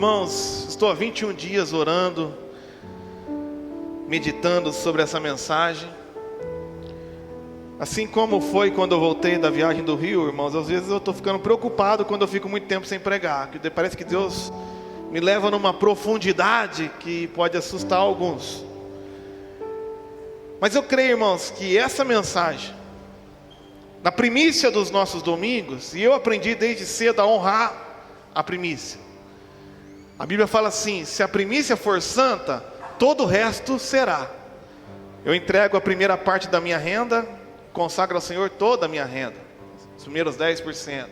Irmãos, estou há 21 dias orando, meditando sobre essa mensagem. Assim como foi quando eu voltei da viagem do Rio, irmãos, às vezes eu estou ficando preocupado quando eu fico muito tempo sem pregar, porque parece que Deus me leva numa profundidade que pode assustar alguns. Mas eu creio, irmãos, que essa mensagem, na primícia dos nossos domingos, e eu aprendi desde cedo a honrar a primícia. A Bíblia fala assim: se a primícia for santa, todo o resto será. Eu entrego a primeira parte da minha renda, consagro ao Senhor toda a minha renda, os primeiros 10%.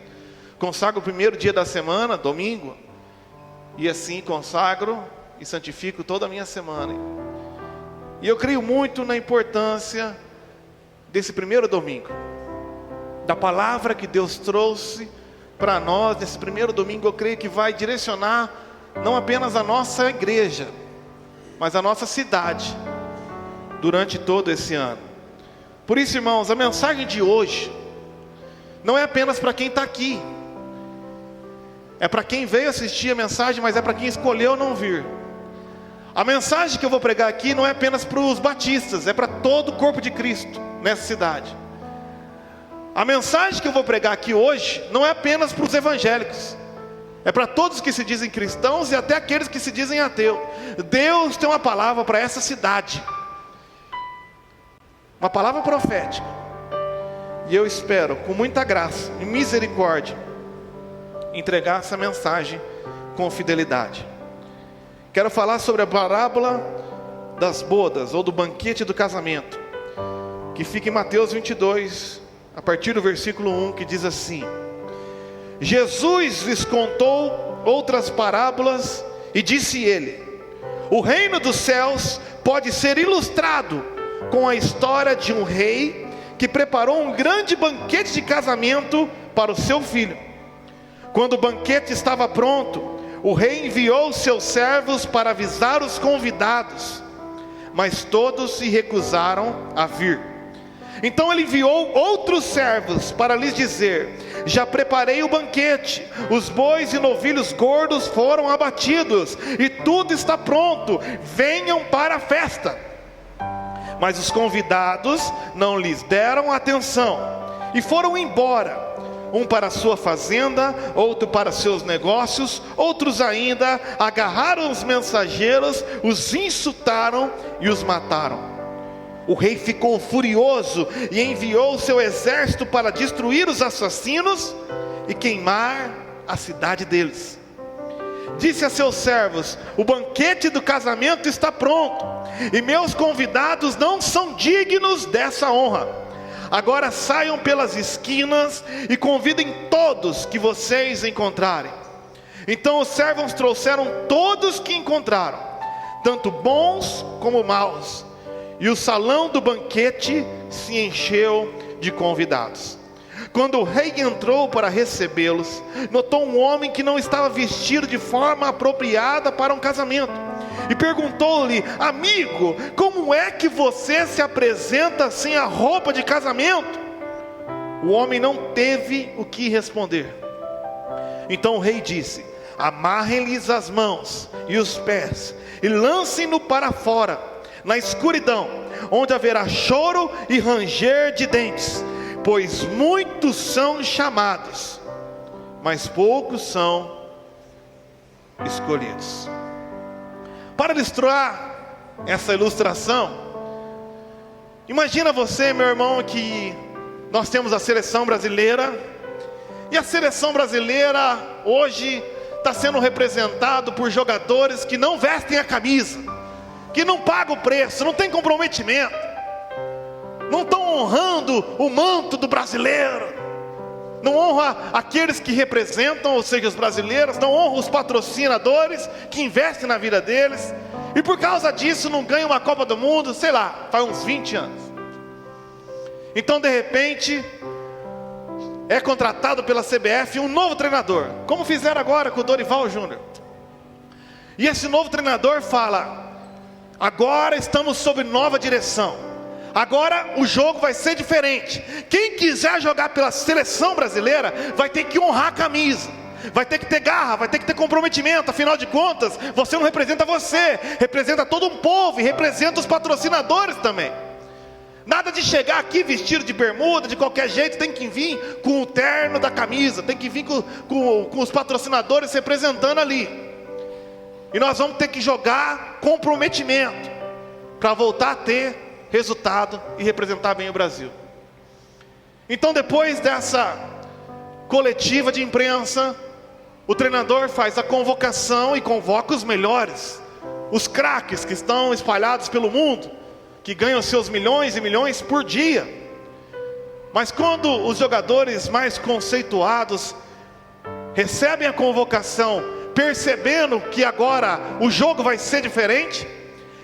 Consagro o primeiro dia da semana, domingo, e assim consagro e santifico toda a minha semana. E eu creio muito na importância desse primeiro domingo, da palavra que Deus trouxe para nós nesse primeiro domingo. Eu creio que vai direcionar não apenas a nossa igreja, mas a nossa cidade durante todo esse ano. Por isso, irmãos, a mensagem de hoje não é apenas para quem está aqui, é para quem veio assistir a mensagem, mas é para quem escolheu não vir. A mensagem que eu vou pregar aqui não é apenas para os batistas, é para todo o corpo de Cristo nessa cidade. A mensagem que eu vou pregar aqui hoje não é apenas para os evangélicos, é para todos que se dizem cristãos e até aqueles que se dizem ateus. Deus tem uma palavra para essa cidade, uma palavra profética, e eu espero, com muita graça e misericórdia, entregar essa mensagem com fidelidade. Quero falar sobre a parábola das bodas, ou do banquete do casamento, que fica em Mateus 22, a partir do versículo 1, que diz assim: Jesus lhes contou outras parábolas e disse ele: o reino dos céus pode ser ilustrado com a história de um rei que preparou um grande banquete de casamento para o seu filho. Quando o banquete estava pronto, o rei enviou seus servos para avisar os convidados, mas todos se recusaram a vir. Então ele enviou outros servos para lhes dizer: já preparei o banquete, os bois e novilhos gordos foram abatidos, e tudo está pronto, venham para a festa. Mas os convidados não lhes deram atenção, e foram embora, um para a sua fazenda, outro para seus negócios. Outros ainda agarraram os mensageiros, os insultaram e os mataram. O rei ficou furioso e enviou seu exército para destruir os assassinos e queimar a cidade deles. Disse a seus servos: o banquete do casamento está pronto, e meus convidados não são dignos dessa honra. Agora saiam pelas esquinas e convidem todos que vocês encontrarem. Então os servos trouxeram todos que encontraram, tanto bons como maus, e o salão do banquete se encheu de convidados. Quando o rei entrou para recebê-los, notou um homem que não estava vestido de forma apropriada para um casamento, e perguntou-lhe: amigo, como é que você se apresenta sem a roupa de casamento? O homem não teve o que responder. Então o rei disse: amarrem-lhes as mãos e os pés, e lancem-no para fora, na escuridão, onde haverá choro e ranger de dentes, pois muitos são chamados, mas poucos são escolhidos. Para ilustrar essa ilustração, imagina você, meu irmão, que nós temos a seleção brasileira, e a seleção brasileira hoje está sendo representado por jogadores que não vestem a camisa, que não pagam o preço, não tem comprometimento, não estão honrando o manto do brasileiro, não honra aqueles que representam, ou seja, os brasileiros, não honra os patrocinadores que investem na vida deles, e por causa disso não ganha uma Copa do Mundo, sei lá, faz uns 20 anos. Então de repente é contratado pela CBF um novo treinador, como fizeram agora com o Dorival Júnior. E esse novo treinador fala: agora estamos sob nova direção, agora o jogo vai ser diferente. Quem quiser jogar pela seleção brasileira vai ter que honrar a camisa, vai ter que ter garra, vai ter que ter comprometimento. Afinal de contas, você não representa você, representa todo um povo e representa os patrocinadores também. Nada de chegar aqui vestido de bermuda, de qualquer jeito. Tem que vir com o terno da camisa, tem que vir com os patrocinadores representando ali. E nós vamos ter que jogar comprometimento para voltar a ter resultado e representar bem o Brasil. Então, depois dessa coletiva de imprensa, o treinador faz a convocação e convoca os melhores, os craques que estão espalhados pelo mundo, que ganham seus milhões e milhões por dia. Mas quando os jogadores mais conceituados recebem a convocação, percebendo que agora o jogo vai ser diferente,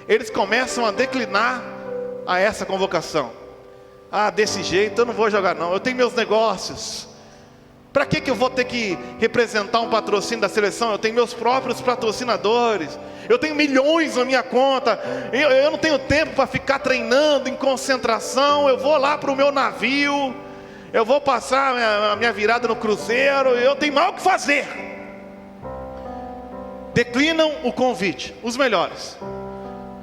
eles começam a declinar a essa convocação. Desse jeito eu não vou jogar não, eu tenho meus negócios. Para que eu vou ter que representar um patrocínio da seleção? Eu tenho meus próprios patrocinadores, eu tenho milhões na minha conta, eu não tenho tempo para ficar treinando em concentração. Eu vou lá para o meu navio, eu vou passar a minha virada no cruzeiro, eu tenho mal o que fazer. Declinam o convite, os melhores.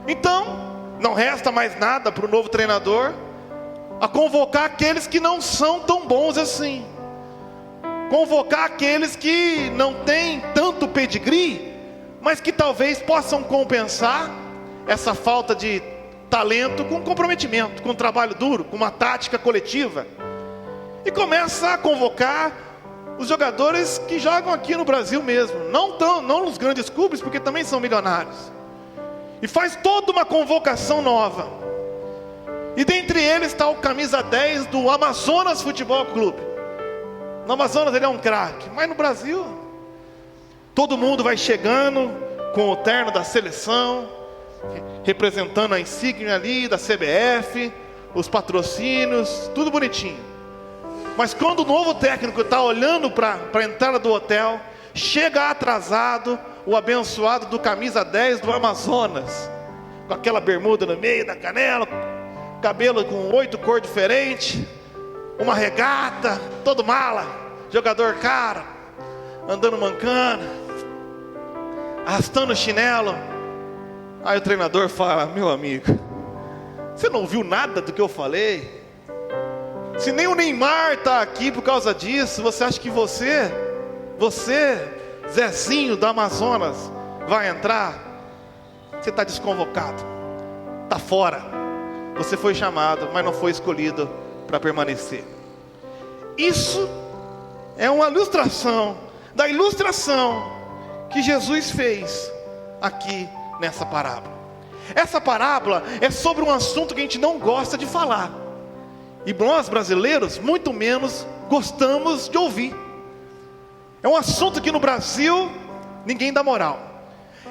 Então, não resta mais nada para o novo treinador a convocar aqueles que não são tão bons assim. Convocar aqueles que não têm tanto pedigree, mas que talvez possam compensar essa falta de talento com comprometimento, com trabalho duro, com uma tática coletiva. E começa a convocar os jogadores que jogam aqui no Brasil mesmo, não nos grandes clubes, porque também são milionários. E faz toda uma convocação nova. E dentre eles está o camisa 10 do Amazonas Futebol Clube. No Amazonas ele é um craque, mas no Brasil todo mundo vai chegando com o terno da seleção, representando a insígnia ali da CBF, os patrocínios, tudo bonitinho. Mas quando o novo técnico está olhando para a entrada do hotel, chega atrasado o abençoado do camisa 10 do Amazonas, com aquela bermuda no meio da canela, cabelo com 8 cores diferentes, uma regata, todo mala, jogador caro, andando mancando, arrastando o chinelo. Aí o treinador fala: meu amigo, você não ouviu nada do que eu falei? Se nem o Neymar está aqui por causa disso, você acha que você, Zezinho do Amazonas, vai entrar? Você está desconvocado, está fora. Você foi chamado, mas não foi escolhido para permanecer. Isso é uma ilustração da ilustração que Jesus fez aqui nessa parábola. Essa parábola é sobre um assunto que a gente não gosta de falar, e nós brasileiros muito menos gostamos de ouvir. É um assunto que no Brasil ninguém dá moral.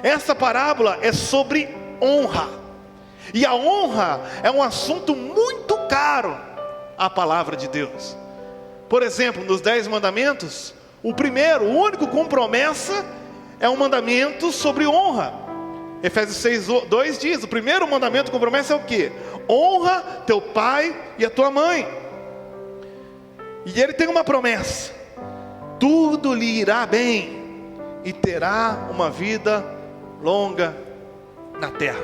Essa parábola é sobre honra. E a honra é um assunto muito caro à palavra de Deus. Por exemplo, nos 10 mandamentos, o único com promessa é um mandamento sobre honra. Efésios 6:2 diz: o primeiro mandamento com promessa é o quê? Honra teu pai e a tua mãe. E ele tem uma promessa: tudo lhe irá bem e terá uma vida longa na terra.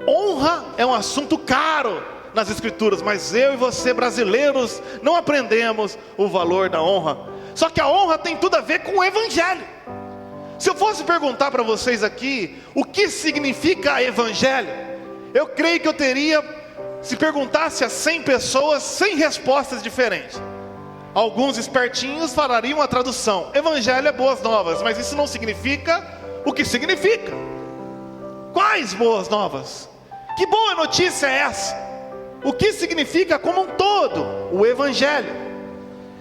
Honra é um assunto caro nas escrituras, mas eu e você brasileiros não aprendemos o valor da honra. Só que a honra tem tudo a ver com o evangelho. Se eu fosse perguntar para vocês aqui o que significa evangelho, eu creio que eu teria, se perguntasse a 100 pessoas, 100 respostas diferentes. Alguns espertinhos falariam a tradução: evangelho é boas novas, mas isso não significa o que significa. Quais boas novas? Que boa notícia é essa? O que significa como um todo o evangelho?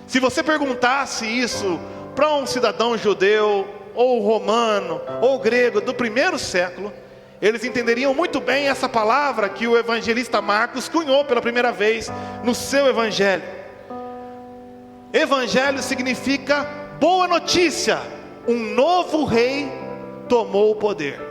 Se você perguntasse isso para um cidadão judeu, ou romano, ou grego do primeiro século, eles entenderiam muito bem essa palavra que o evangelista Marcos cunhou pela primeira vez no seu evangelho. Evangelho significa boa notícia: um novo rei tomou o poder.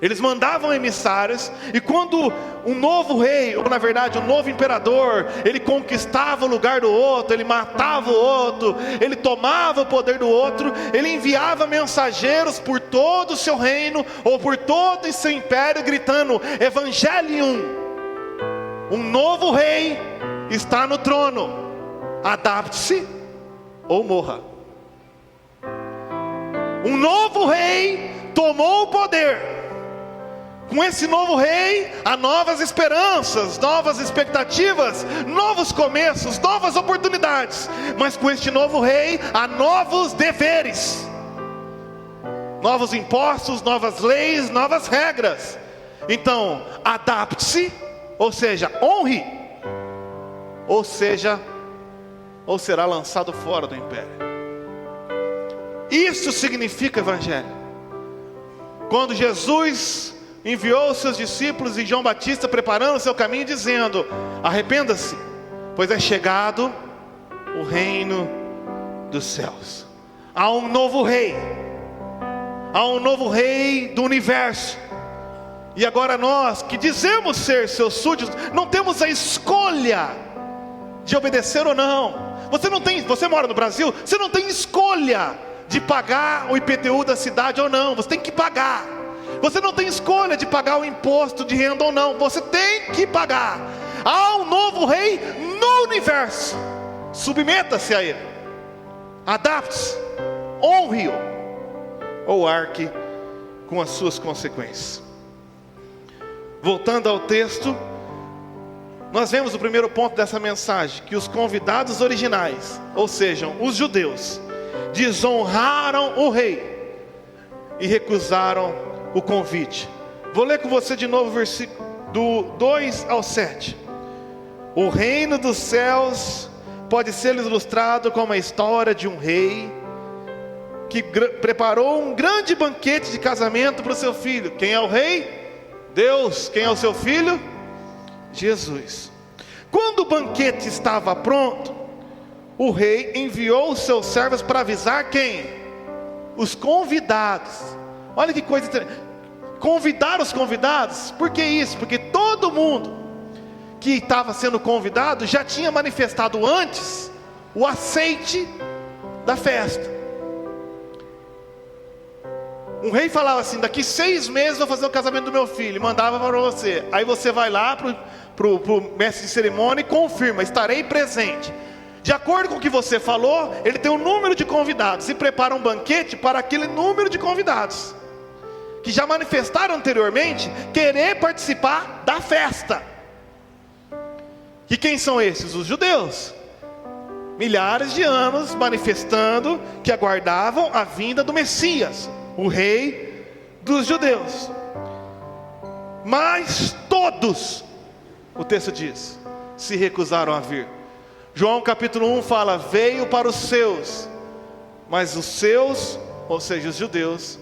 Eles mandavam emissários, e quando um novo rei, ou na verdade um novo imperador, ele conquistava o lugar do outro, ele matava o outro, ele tomava o poder do outro, ele enviava mensageiros por todo o seu reino, ou por todo o seu império, gritando: Evangelium, um novo rei está no trono, adapte-se ou morra. Um novo rei tomou o poder. Com esse novo rei, há novas esperanças, novas expectativas, novos começos, novas oportunidades. Mas com este novo rei, há novos deveres, novos impostos, novas leis, novas regras. Então, adapte-se, ou seja, honre, ou será lançado fora do império. Isso significa evangelho. Quando Jesus enviou os seus discípulos e João Batista preparando o seu caminho, dizendo: arrependa-se, pois é chegado o reino dos céus. Há um novo rei, há um novo rei do universo. E agora nós, que dizemos ser seus súditos, não temos a escolha de obedecer ou não. Você mora no Brasil, você não tem escolha de pagar o IPTU da cidade ou não, você tem que pagar. Você não tem escolha de pagar o imposto de renda ou não, você tem que pagar. Há um novo rei no universo. Submeta-se a ele, adapte-se, honre-o, ou arque com as suas consequências. Voltando ao texto, nós vemos o primeiro ponto dessa mensagem: que os convidados originais, ou seja, os judeus, desonraram o rei e recusaram o convite. Vou ler com você de novo o versículo do 2 ao 7. O reino dos céus pode ser ilustrado como a história de um rei que preparou um grande banquete de casamento para o seu filho. Quem é o rei? Deus. Quem é o seu filho? Jesus. Quando o banquete estava pronto, o rei enviou os seus servos para avisar quem? Os convidados. Olha que coisa interessante. Convidar os convidados. Por que isso? Porque todo mundo que estava sendo convidado já tinha manifestado antes o aceite da festa. Um rei falava assim: daqui 6 meses vou fazer o casamento do meu filho, e mandava para você. Aí você vai lá para o mestre de cerimônia e confirma: estarei presente. De acordo com o que você falou, ele tem um número de convidados e prepara um banquete para aquele número de convidados que já manifestaram anteriormente querer participar da festa. E quem são esses? Os judeus. Milhares de anos manifestando que aguardavam a vinda do Messias, o rei dos judeus. Mas todos, o texto diz, se recusaram a vir. João capítulo 1 fala: veio para os seus, mas os seus, ou seja, os judeus,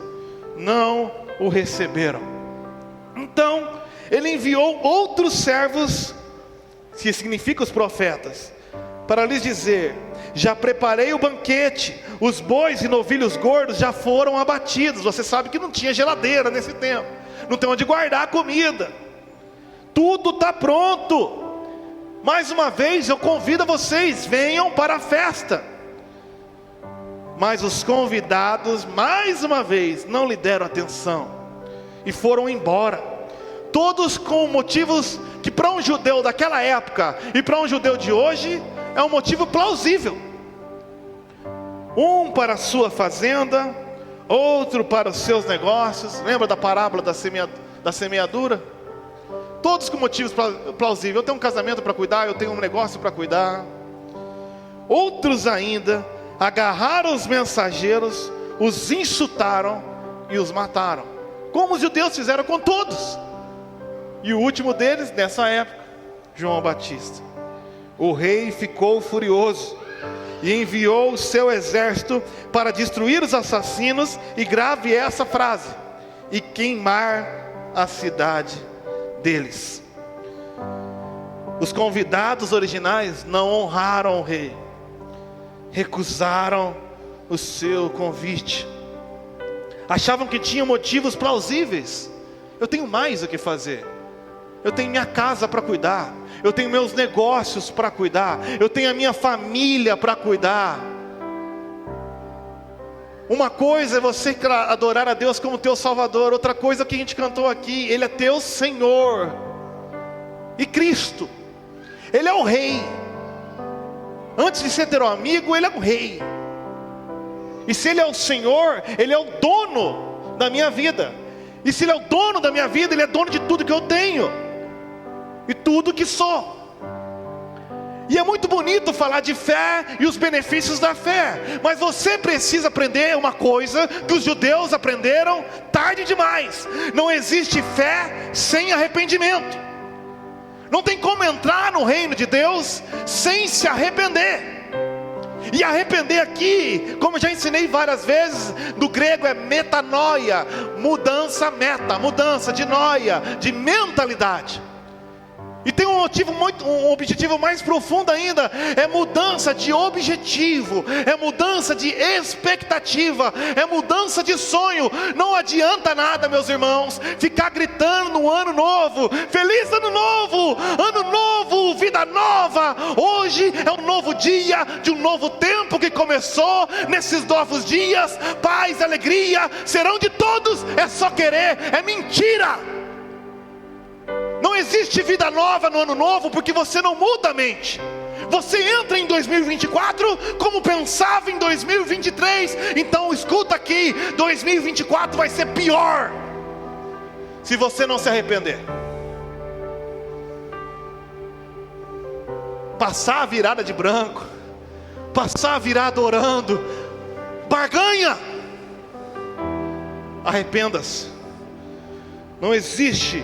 não o receberam. Então ele enviou outros servos, que significa os profetas, para lhes dizer: já preparei o banquete, os bois e novilhos gordos já foram abatidos. Você sabe que não tinha geladeira nesse tempo, não tem onde guardar a comida, tudo está pronto. Mais uma vez eu convido vocês, venham para a festa. Mas os convidados, mais uma vez, não lhe deram atenção e foram embora. Todos com motivos que para um judeu daquela época e para um judeu de hoje é um motivo plausível. Um para a sua fazenda, outro para os seus negócios. Lembra da parábola da semeadura? Todos com motivos plausíveis. Eu tenho um casamento para cuidar, eu tenho um negócio para cuidar. Outros ainda agarraram os mensageiros, os insultaram e os mataram, como os judeus fizeram com todos. E o último deles, nessa época, João Batista. O rei ficou furioso e enviou o seu exército para destruir os assassinos, e grave essa frase: e queimar a cidade deles. Os convidados originais não honraram o rei, recusaram o seu convite, achavam que tinham motivos plausíveis Eu tenho mais o que fazer. Eu tenho minha casa para cuidar. Eu tenho meus negócios para cuidar. Eu tenho a minha família para cuidar. Uma coisa é você adorar a Deus como teu Salvador. Outra coisa que a gente cantou aqui, Ele é teu Senhor. E Cristo, Ele é o Rei. Antes de ser teu amigo, Ele é o Rei. E se Ele é o Senhor, Ele é o dono da minha vida. E se Ele é o dono da minha vida, Ele é dono de tudo que eu tenho e tudo que sou. E é muito bonito falar de fé e os benefícios da fé, mas você precisa aprender uma coisa que os judeus aprenderam tarde demais: não existe fé sem arrependimento. Não tem como entrar no reino de Deus sem se arrepender. E arrepender aqui, como eu já ensinei várias vezes, do grego é metanoia, mudança, mudança de noia, de mentalidade. E tem um objetivo mais profundo ainda, é mudança de objetivo, é mudança de expectativa, é mudança de sonho. Não adianta nada, meus irmãos, ficar gritando no ano novo: feliz ano novo, vida nova. Hoje é um novo dia, de um novo tempo que começou. Nesses novos dias, paz e alegria serão de todos. É só querer, é mentira. Não existe vida nova no ano novo, porque você não muda a mente. Você entra em 2024 como pensava em 2023. Então escuta aqui, 2024 vai ser pior se você não se arrepender. Passar a virada de branco, passar a virada orando, barganha. Arrependa-se. Não existe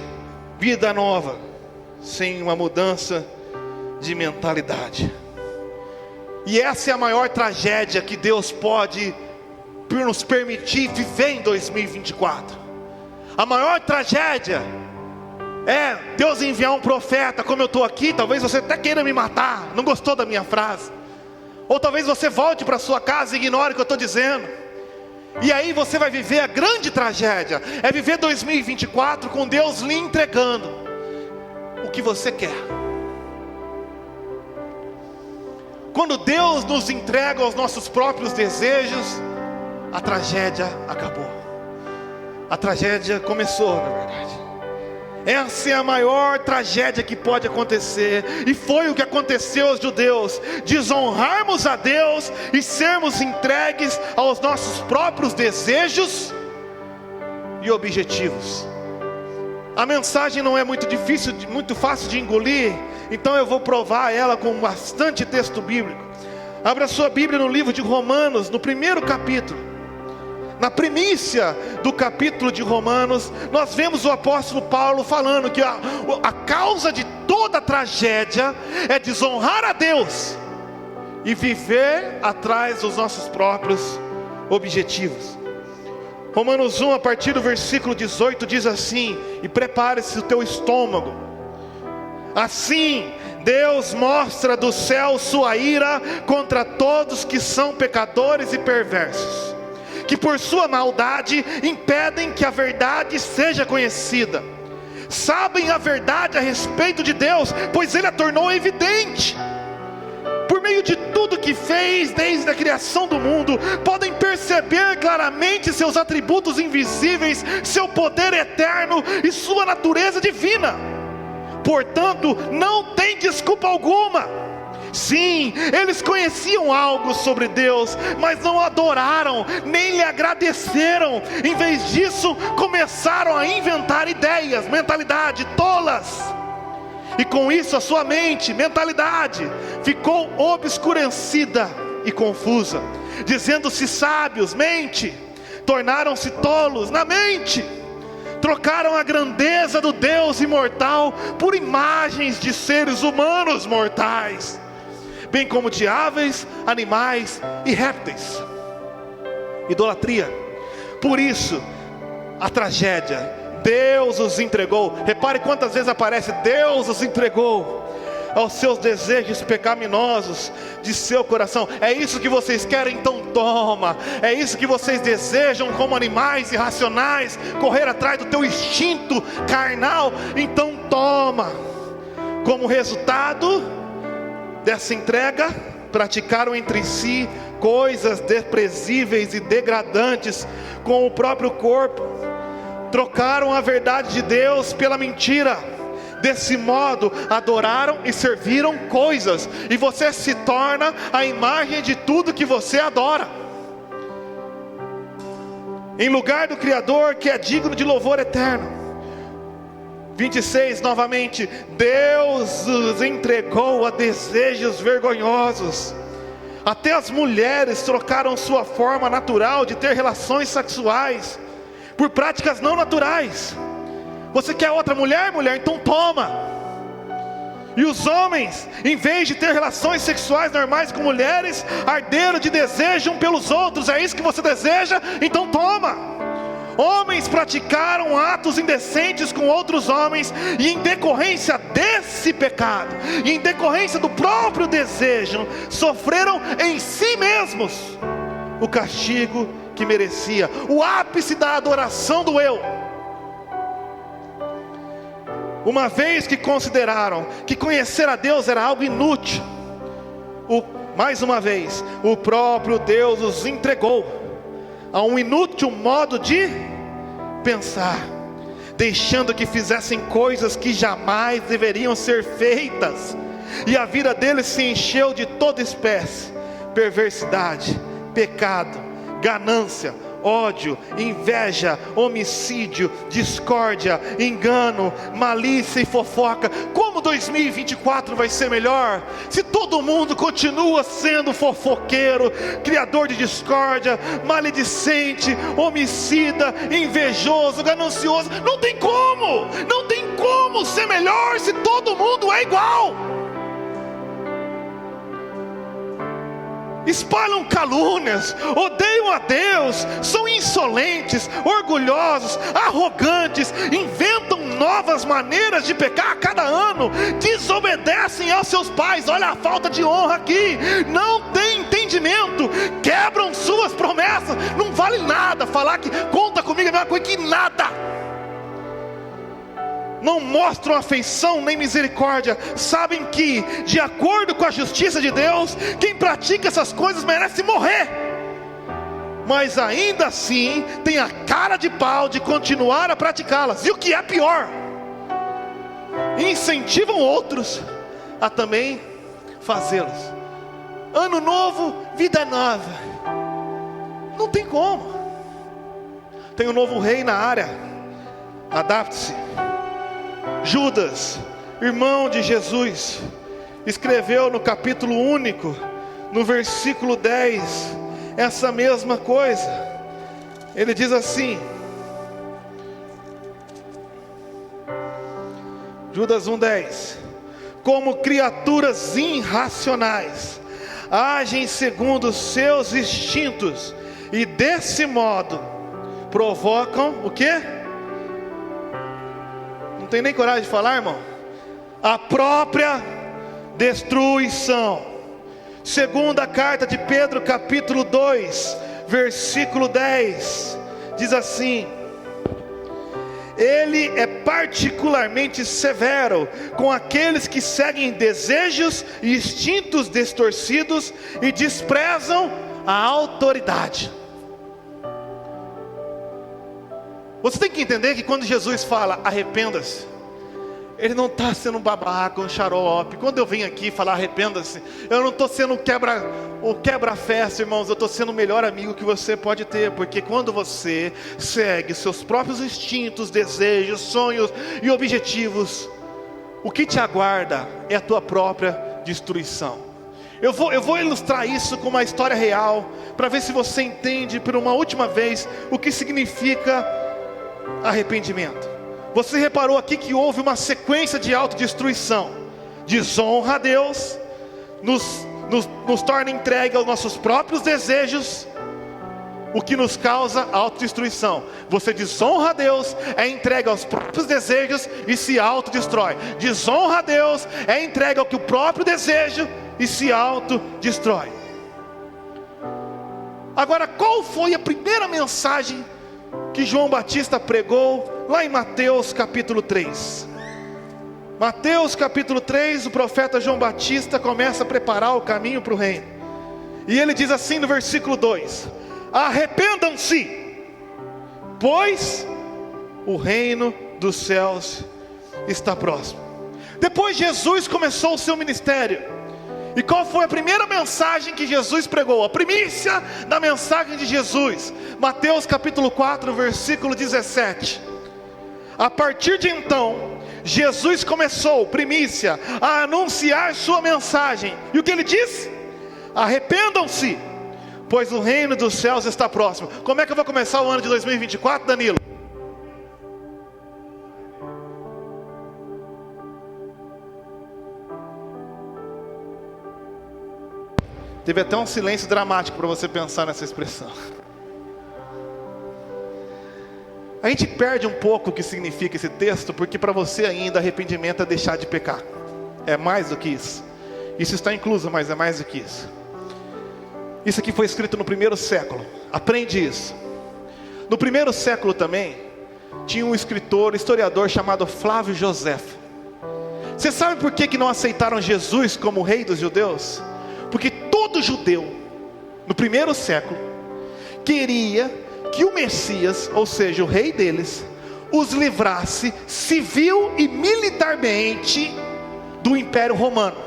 vida nova sem uma mudança de mentalidade. E essa é a maior tragédia que Deus pode nos permitir viver em 2024. A maior tragédia é Deus enviar um profeta, como eu estou aqui. Talvez você até queira me matar, não gostou da minha frase. Ou talvez você volte para sua casa e ignore o que eu estou dizendo. E aí você vai viver a grande tragédia, é viver 2024 com Deus lhe entregando o que você quer. Quando Deus nos entrega aos nossos próprios desejos, a tragédia acabou. A tragédia começou, na verdade. Essa é a maior tragédia que pode acontecer. E foi o que aconteceu aos judeus: desonrarmos a Deus e sermos entregues aos nossos próprios desejos e objetivos. A mensagem não é muito difícil, muito fácil de engolir, então eu vou provar ela com bastante texto bíblico. Abra sua Bíblia no livro de Romanos, no primeiro capítulo. Na primícia do capítulo de Romanos, nós vemos o apóstolo Paulo falando que a causa de toda a tragédia é desonrar a Deus e viver atrás dos nossos próprios objetivos. Romanos 1, a partir do versículo 18, diz assim: e prepare-se o teu estômago. Assim Deus mostra do céu sua ira contra todos que são pecadores e perversos, que por sua maldade impedem que a verdade seja conhecida. Sabem a verdade a respeito de Deus, pois Ele a tornou evidente. Por meio de tudo que fez desde a criação do mundo, podem perceber claramente seus atributos invisíveis, seu poder eterno e sua natureza divina. Portanto, não tem desculpa alguma. Sim, eles conheciam algo sobre Deus, mas não adoraram, nem lhe agradeceram. Em vez disso, começaram a inventar ideias, mentalidade tolas. E com isso a sua mentalidade, ficou obscurecida e confusa. Dizendo-se sábios, mente, tornaram-se tolos na mente. Trocaram a grandeza do Deus imortal por imagens de seres humanos mortais, bem como de aves, animais e répteis. Idolatria. Por isso, a tragédia, Deus os entregou. Repare quantas vezes aparece Deus os entregou aos seus desejos pecaminosos de seu coração. É isso que vocês querem? Então toma. É isso que vocês desejam como animais irracionais, correr atrás do teu instinto carnal? Então toma. Como resultado dessa entrega, praticaram entre si coisas desprezíveis e degradantes com o próprio corpo. Trocaram a verdade de Deus pela mentira. Desse modo, adoraram e serviram coisas, e você se torna a imagem de tudo que você adora, em lugar do Criador, que é digno de louvor eterno. 26, novamente: Deus os entregou a desejos vergonhosos. Até as mulheres trocaram sua forma natural de ter relações sexuais por práticas não naturais. Você quer outra mulher? Mulher, então toma. E os homens, em vez de ter relações sexuais normais com mulheres, arderam de desejo um pelos outros. É isso que você deseja? Então toma. Homens praticaram atos indecentes com outros homens, e em decorrência desse pecado, e em decorrência do próprio desejo, sofreram em si mesmos o castigo que merecia. O ápice da adoração do eu. Uma vez que consideraram que conhecer a Deus era algo inútil, mais uma vez, o próprio Deus os entregou a um inútil modo de pensar, deixando que fizessem coisas que jamais deveriam ser feitas. E a vida deles se encheu de toda espécie: perversidade, pecado, ganância, ódio, inveja, homicídio, discórdia, engano, malícia e fofoca. Como 2024 vai ser melhor se todo mundo continua sendo fofoqueiro, criador de discórdia, maledicente, homicida, invejoso, ganancioso? Não tem como ser melhor se todo mundo é igual. Espalham calúnias, odeiam a Deus, são insolentes, orgulhosos, arrogantes, inventam novas maneiras de pecar a cada ano, desobedecem aos seus pais. Olha a falta de honra aqui. Não tem entendimento, quebram suas promessas. Não vale nada falar que conta comigo, é a mesma coisa que nada. Não mostram afeição nem misericórdia. Sabem que, de acordo com a justiça de Deus, quem pratica essas coisas merece morrer, mas ainda assim tem a cara de pau de continuar a praticá-las. E o que é pior, incentivam outros a também fazê-las. Ano novo, vida nova. Não tem como. Tem um novo rei na área, adapte-se. Judas, irmão de Jesus, escreveu no capítulo único, no versículo 10, essa mesma coisa. Ele diz assim, Judas 1:10: como criaturas irracionais, agem segundo os seus instintos, e desse modo provocam o quê? Não tem nem coragem de falar, irmão? A própria destruição. Segunda carta de Pedro, capítulo 2, versículo 10, diz assim: ele é particularmente severo com aqueles que seguem desejos e instintos distorcidos e desprezam a autoridade. Você tem que entender que quando Jesus fala arrependa-se, Ele não está sendo um babaca, um xarope. Quando eu venho aqui falar arrependa-se, eu não estou sendo o quebra-festa, irmãos. Eu estou sendo o melhor amigo que você pode ter. Porque quando você segue seus próprios instintos, desejos, sonhos e objetivos, o que te aguarda é a tua própria destruição. Eu vou ilustrar isso com uma história real, para ver se você entende por uma última vez o que significa arrependimento. Você reparou aqui que houve uma sequência de autodestruição. Desonra a Deus, nos torna entregue aos nossos próprios desejos, o que nos causa autodestruição. Você desonra a Deus, é entregue aos próprios desejos e se autodestrói. Desonra a Deus, é entregue ao que o próprio desejo e se autodestrói. Agora, qual foi a primeira mensagem que João Batista pregou lá em Mateus capítulo 3? Mateus capítulo 3, o profeta João Batista começa a preparar o caminho para o reino. E ele diz assim no versículo 2: arrependam-se, pois o reino dos céus está próximo. Depois Jesus começou o seu ministério. E qual foi a primeira mensagem que Jesus pregou? A primícia da mensagem de Jesus, Mateus capítulo 4, versículo 17. A partir de então, Jesus começou, primícia, a anunciar sua mensagem. E o que ele disse? Arrependam-se, pois o reino dos céus está próximo. Como é que eu vou começar o ano de 2024, Danilo? Teve até um silêncio dramático para você pensar nessa expressão. A gente perde um pouco o que significa esse texto, porque para você ainda arrependimento é deixar de pecar. É mais do que isso. Isso está incluso, mas é mais do que isso. Isso aqui foi escrito no primeiro século. Aprende isso. No primeiro século também tinha um escritor, historiador chamado Flávio Joséfo. Você sabe por que não aceitaram Jesus como rei dos judeus? Porque todo judeu, no primeiro século, queria que o Messias, ou seja, o rei deles, os livrasse civil e militarmente do Império Romano.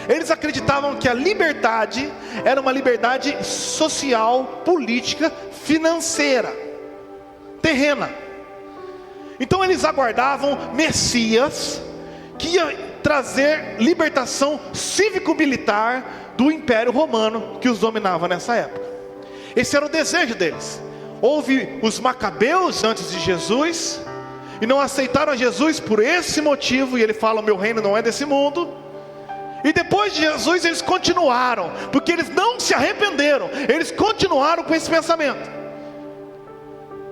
Eles acreditavam que a liberdade era uma liberdade social, política, financeira, terrena. Então eles aguardavam Messias, que ia trazer libertação cívico-militar do Império Romano que os dominava nessa época. Esse era o desejo deles. Houve os macabeus antes de Jesus e não aceitaram Jesus por esse motivo, e ele fala: o meu reino não é desse mundo. E depois de Jesus eles continuaram, porque eles não se arrependeram, eles continuaram com esse pensamento.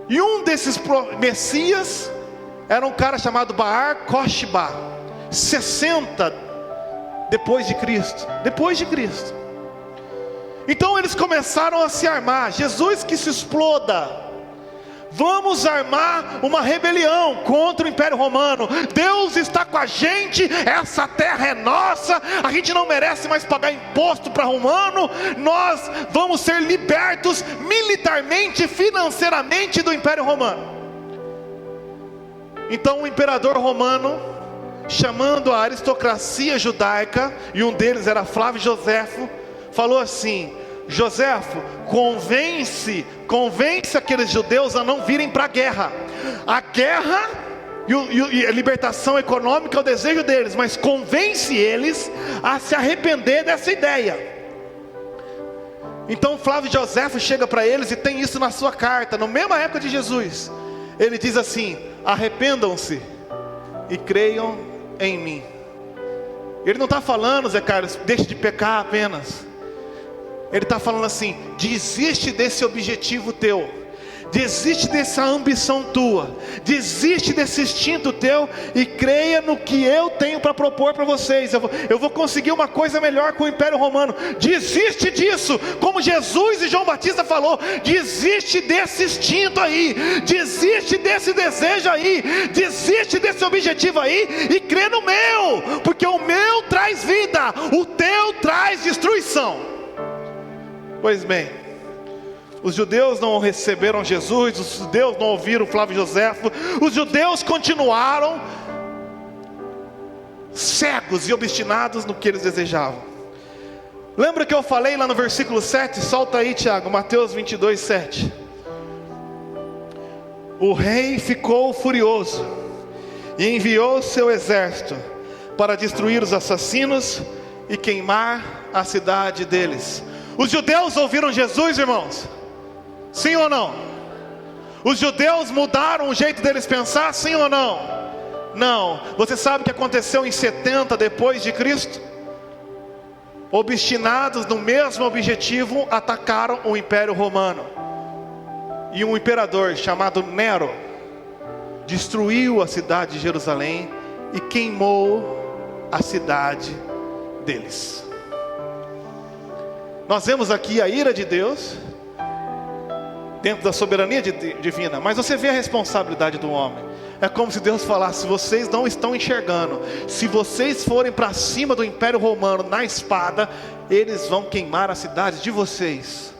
E um desses messias era um cara chamado Bar Kokhba, 60 depois de Cristo. Então eles começaram a se armar. Jesus que se exploda. Vamos armar uma rebelião contra o Império Romano. Deus está com a gente, essa terra é nossa, a gente não merece mais pagar imposto para romano. Nós vamos ser libertos militarmente, financeiramente do Império Romano. Então o imperador romano, chamando a aristocracia judaica, e um deles era Flávio Joséfo, falou assim: Joséfo, convence aqueles judeus a não virem para a guerra. A guerra e a libertação econômica é o desejo deles, mas convence eles a se arrepender dessa ideia. Então Flávio Joséfo chega para eles e tem isso na sua carta, na mesma época de Jesus. Ele diz assim: arrependam-se e creiam em mim. Ele não está falando, Zé Carlos, deixe de pecar apenas. Ele está falando assim: desiste desse objetivo teu, desiste dessa ambição tua, desiste desse instinto teu e creia no que eu tenho para propor para vocês. Eu vou conseguir uma coisa melhor com o Império Romano. Desiste disso, como Jesus e João Batista falou. Desiste desse instinto aí, desiste desse desejo aí, desiste desse objetivo aí e crê no meu, porque o meu traz vida, o teu traz destruição. Pois bem, os judeus não receberam Jesus, os judeus não ouviram Flávio Joséfo, os judeus continuaram cegos e obstinados no que eles desejavam. Lembra que eu falei lá no versículo 7? Solta aí, Tiago, Mateus 22, 7. O rei ficou furioso e enviou seu exército para destruir os assassinos e queimar a cidade deles. Os judeus ouviram Jesus, irmãos? Sim ou não? Os judeus mudaram o jeito deles pensar, sim ou não? Não. Você sabe o que aconteceu em 70 depois de Cristo? obstinados no mesmo objetivo, atacaram o Império Romano. E um imperador chamado Nero destruiu a cidade de Jerusalém e queimou a cidade deles. Nós vemos aqui a ira de Deus dentro da soberania divina, mas você vê a responsabilidade do homem. É como se Deus falasse: vocês não estão enxergando. Se vocês forem para cima do Império Romano na espada, eles vão queimar a cidade de vocês.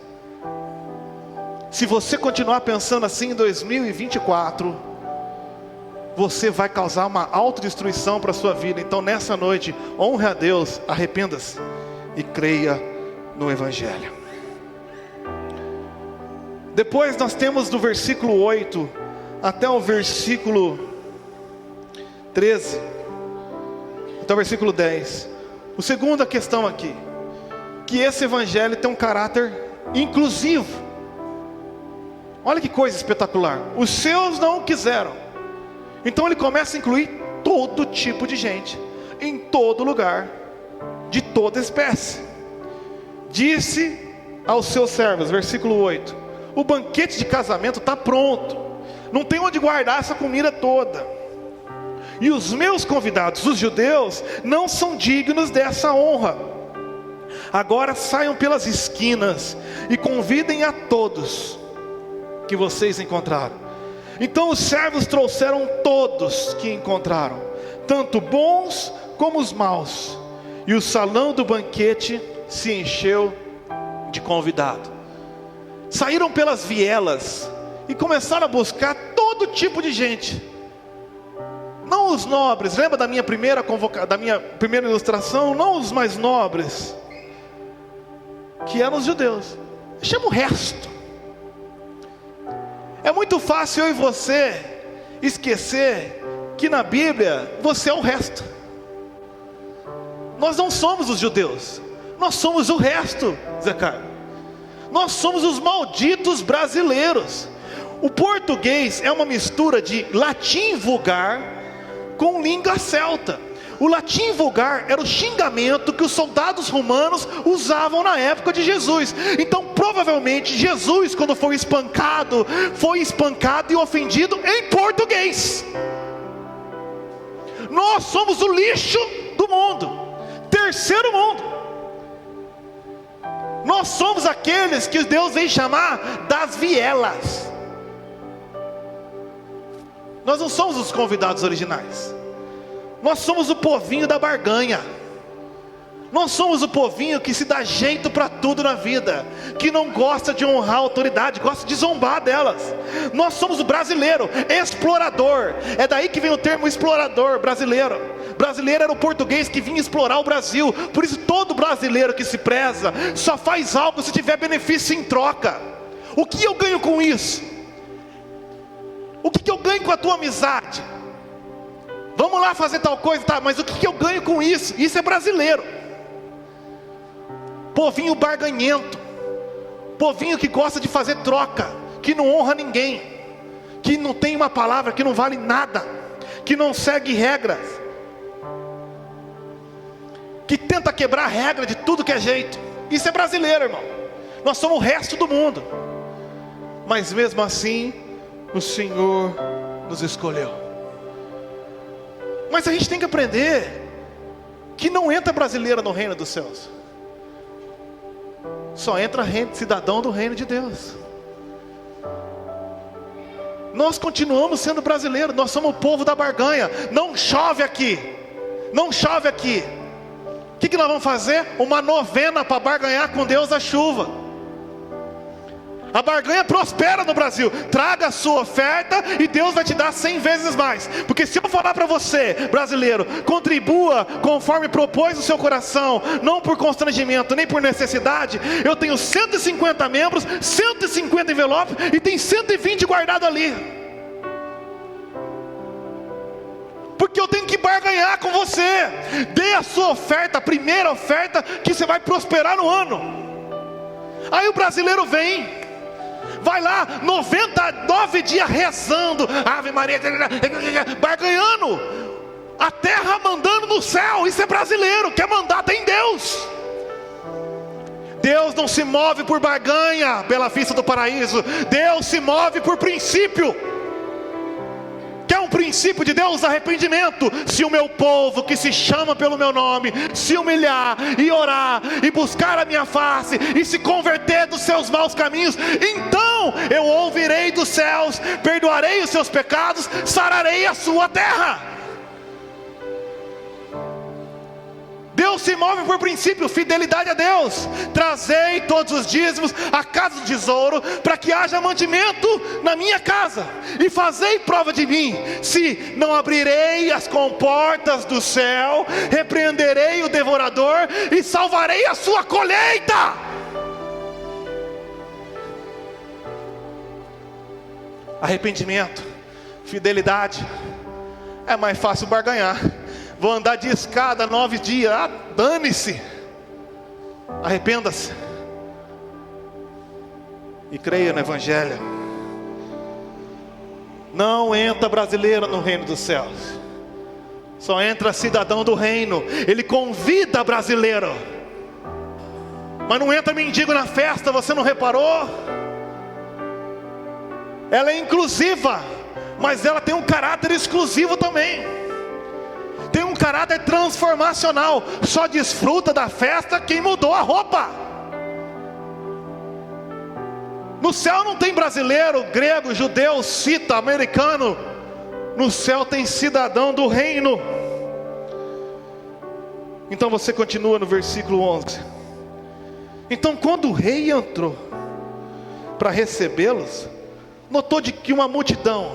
Se você continuar pensando assim em 2024, você vai causar uma autodestruição para a sua vida. Então nessa noite, honre a Deus, arrependa-se e creia no Evangelho. Depois nós temos do versículo 8 até o versículo 13, até o versículo 10. A segunda questão aqui, que esse Evangelho tem um caráter inclusivo. Olha que coisa espetacular. Os seus não o quiseram. Então ele começa a incluir todo tipo de gente, em todo lugar, de toda espécie. Disse aos seus servos, versículo 8: o banquete de casamento está pronto, não tem onde guardar essa comida toda. E os meus convidados, os judeus, não são dignos dessa honra. Agora saiam pelas esquinas e convidem a todos que vocês encontraram. Então os servos trouxeram todos que encontraram, tanto bons como os maus, e o salão do banquete se encheu de convidado. Saíram pelas vielas e começaram a buscar todo tipo de gente. Não os nobres, lembra da minha primeira ilustração? Não os mais nobres, que eram os judeus. Chama o resto. É muito fácil eu e você esquecer que na Bíblia você é o resto. Nós não somos os judeus, nós somos o resto, Zé Carlos. Nós somos os malditos brasileiros. O português é uma mistura de latim vulgar com língua celta. O latim vulgar era o xingamento que os soldados romanos usavam na época de Jesus. Então provavelmente Jesus, quando foi espancado e ofendido em português. Nós somos o lixo do mundo, terceiro mundo. Nós somos aqueles que Deus vem chamar das vielas. Nós não somos os convidados originais. Nós somos o povinho da barganha. Nós somos o povinho que se dá jeito para tudo na vida, que não gosta de honrar a autoridade, gosta de zombar delas. Nós somos o brasileiro, explorador. É daí que vem o termo explorador, brasileiro. Brasileiro era o português que vinha explorar o Brasil. Por isso todo brasileiro que se preza só faz algo se tiver benefício em troca. O que eu ganho com isso? O que eu ganho com a tua amizade? Vamos lá fazer tal coisa, tá, mas o que eu ganho com isso? Isso é brasileiro. Povinho barganhento, povinho que gosta de fazer troca, que não honra ninguém, que não tem uma palavra, que não vale nada, que não segue regras, que tenta quebrar a regra de tudo que é jeito. Isso é brasileiro, irmão. Nós somos o resto do mundo. Mas mesmo assim, o Senhor nos escolheu. Mas a gente tem que aprender que não entra brasileiro no reino dos céus. Só entra cidadão do reino de Deus. Nós continuamos sendo brasileiros. Nós somos o povo da barganha. Não chove aqui. Não chove aqui. O que nós vamos fazer? Uma novena para barganhar com Deus a chuva. A barganha prospera no Brasil. Traga a sua oferta e Deus vai te dar 100 vezes mais. Porque se eu falar para você, brasileiro, contribua conforme propôs o seu coração, não por constrangimento, nem por necessidade. Eu tenho 150 membros, 150 envelopes e tem 120 guardado ali. Porque eu tenho que barganhar com você. Dê a sua oferta, a primeira oferta, que você vai prosperar no ano. Aí o brasileiro vem, vai lá, 99 dias rezando, Ave Maria, barganhando, a terra mandando no céu. Isso é brasileiro, quer mandar, tem Deus. Deus não se move por barganha, Bela Vista do Paraíso. Deus se move por princípio. Quer um princípio de Deus? Arrependimento. Se o meu povo que se chama pelo meu nome se humilhar e orar e buscar a minha face e se converter dos seus maus caminhos, então eu ouvirei dos céus, perdoarei os seus pecados, sararei a sua terra. Deus se move por princípio, fidelidade a Deus. Trazei todos os dízimos à casa do tesouro, para que haja mantimento na minha casa. E fazei prova de mim, se não abrirei as comportas do céu, repreenderei o devorador e salvarei a sua colheita. Arrependimento, fidelidade, é mais fácil barganhar. Vou andar de escada 9 dias. Ah, dane-se. Arrependa-se. E creia no Evangelho. Não entra brasileiro no reino dos céus. Só entra cidadão do reino. Ele convida brasileiro. Mas não entra mendigo na festa, você não reparou? Ela é inclusiva, mas ela tem um caráter exclusivo também. Tem um caráter transformacional. Só desfruta da festa quem mudou a roupa. No céu não tem brasileiro, grego, judeu, cita, americano. No céu tem cidadão do reino. Então você continua no versículo 11. Então quando o rei entrou para recebê-los, notou de que uma multidão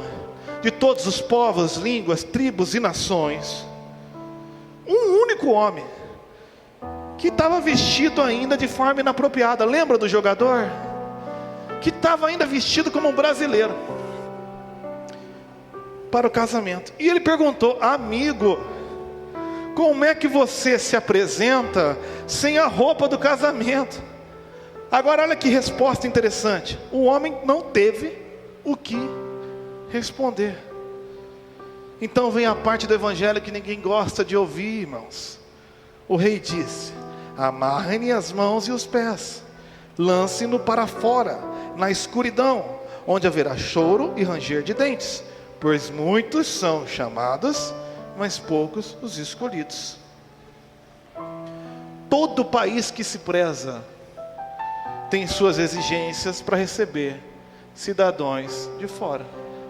de todos os povos, línguas, tribos e nações, um único homem, que estava vestido ainda de forma inapropriada. Lembra do jogador? Que estava ainda vestido como um brasileiro, para o casamento. E ele perguntou: amigo, como é que você se apresenta sem a roupa do casamento? Agora olha que resposta interessante. O homem não teve o que responder. Então vem a parte do evangelho que ninguém gosta de ouvir, irmãos. O rei disse: amarrem-lhe as mãos e os pés, lancem-no para fora, na escuridão, onde haverá choro e ranger de dentes, pois muitos são chamados, mas poucos os escolhidos. Todo país que se preza tem suas exigências para receber cidadãos de fora.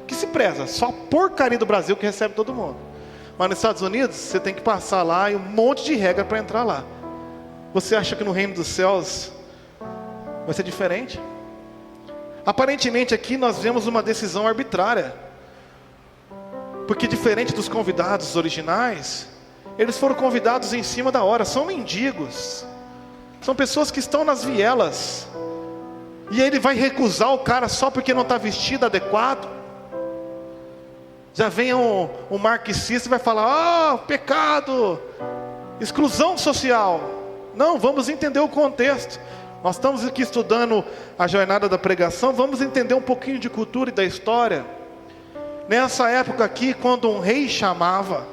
Que se preza, só a porcaria do Brasil que recebe todo mundo. Mas nos Estados Unidos, você tem que passar lá e um monte de regra para entrar lá. Você acha que no reino dos céus vai ser diferente? Aparentemente aqui nós vemos uma decisão arbitrária. Porque diferente dos convidados originais, eles foram convidados em cima da hora. São mendigos, são pessoas que estão nas vielas. E ele vai recusar o cara só porque não está vestido adequado? Já vem um marxista e vai falar: pecado, exclusão social. Não, vamos entender o contexto. Nós estamos aqui estudando a jornada da pregação. Vamos entender um pouquinho de cultura e da história. Nessa época aqui, quando um rei chamava,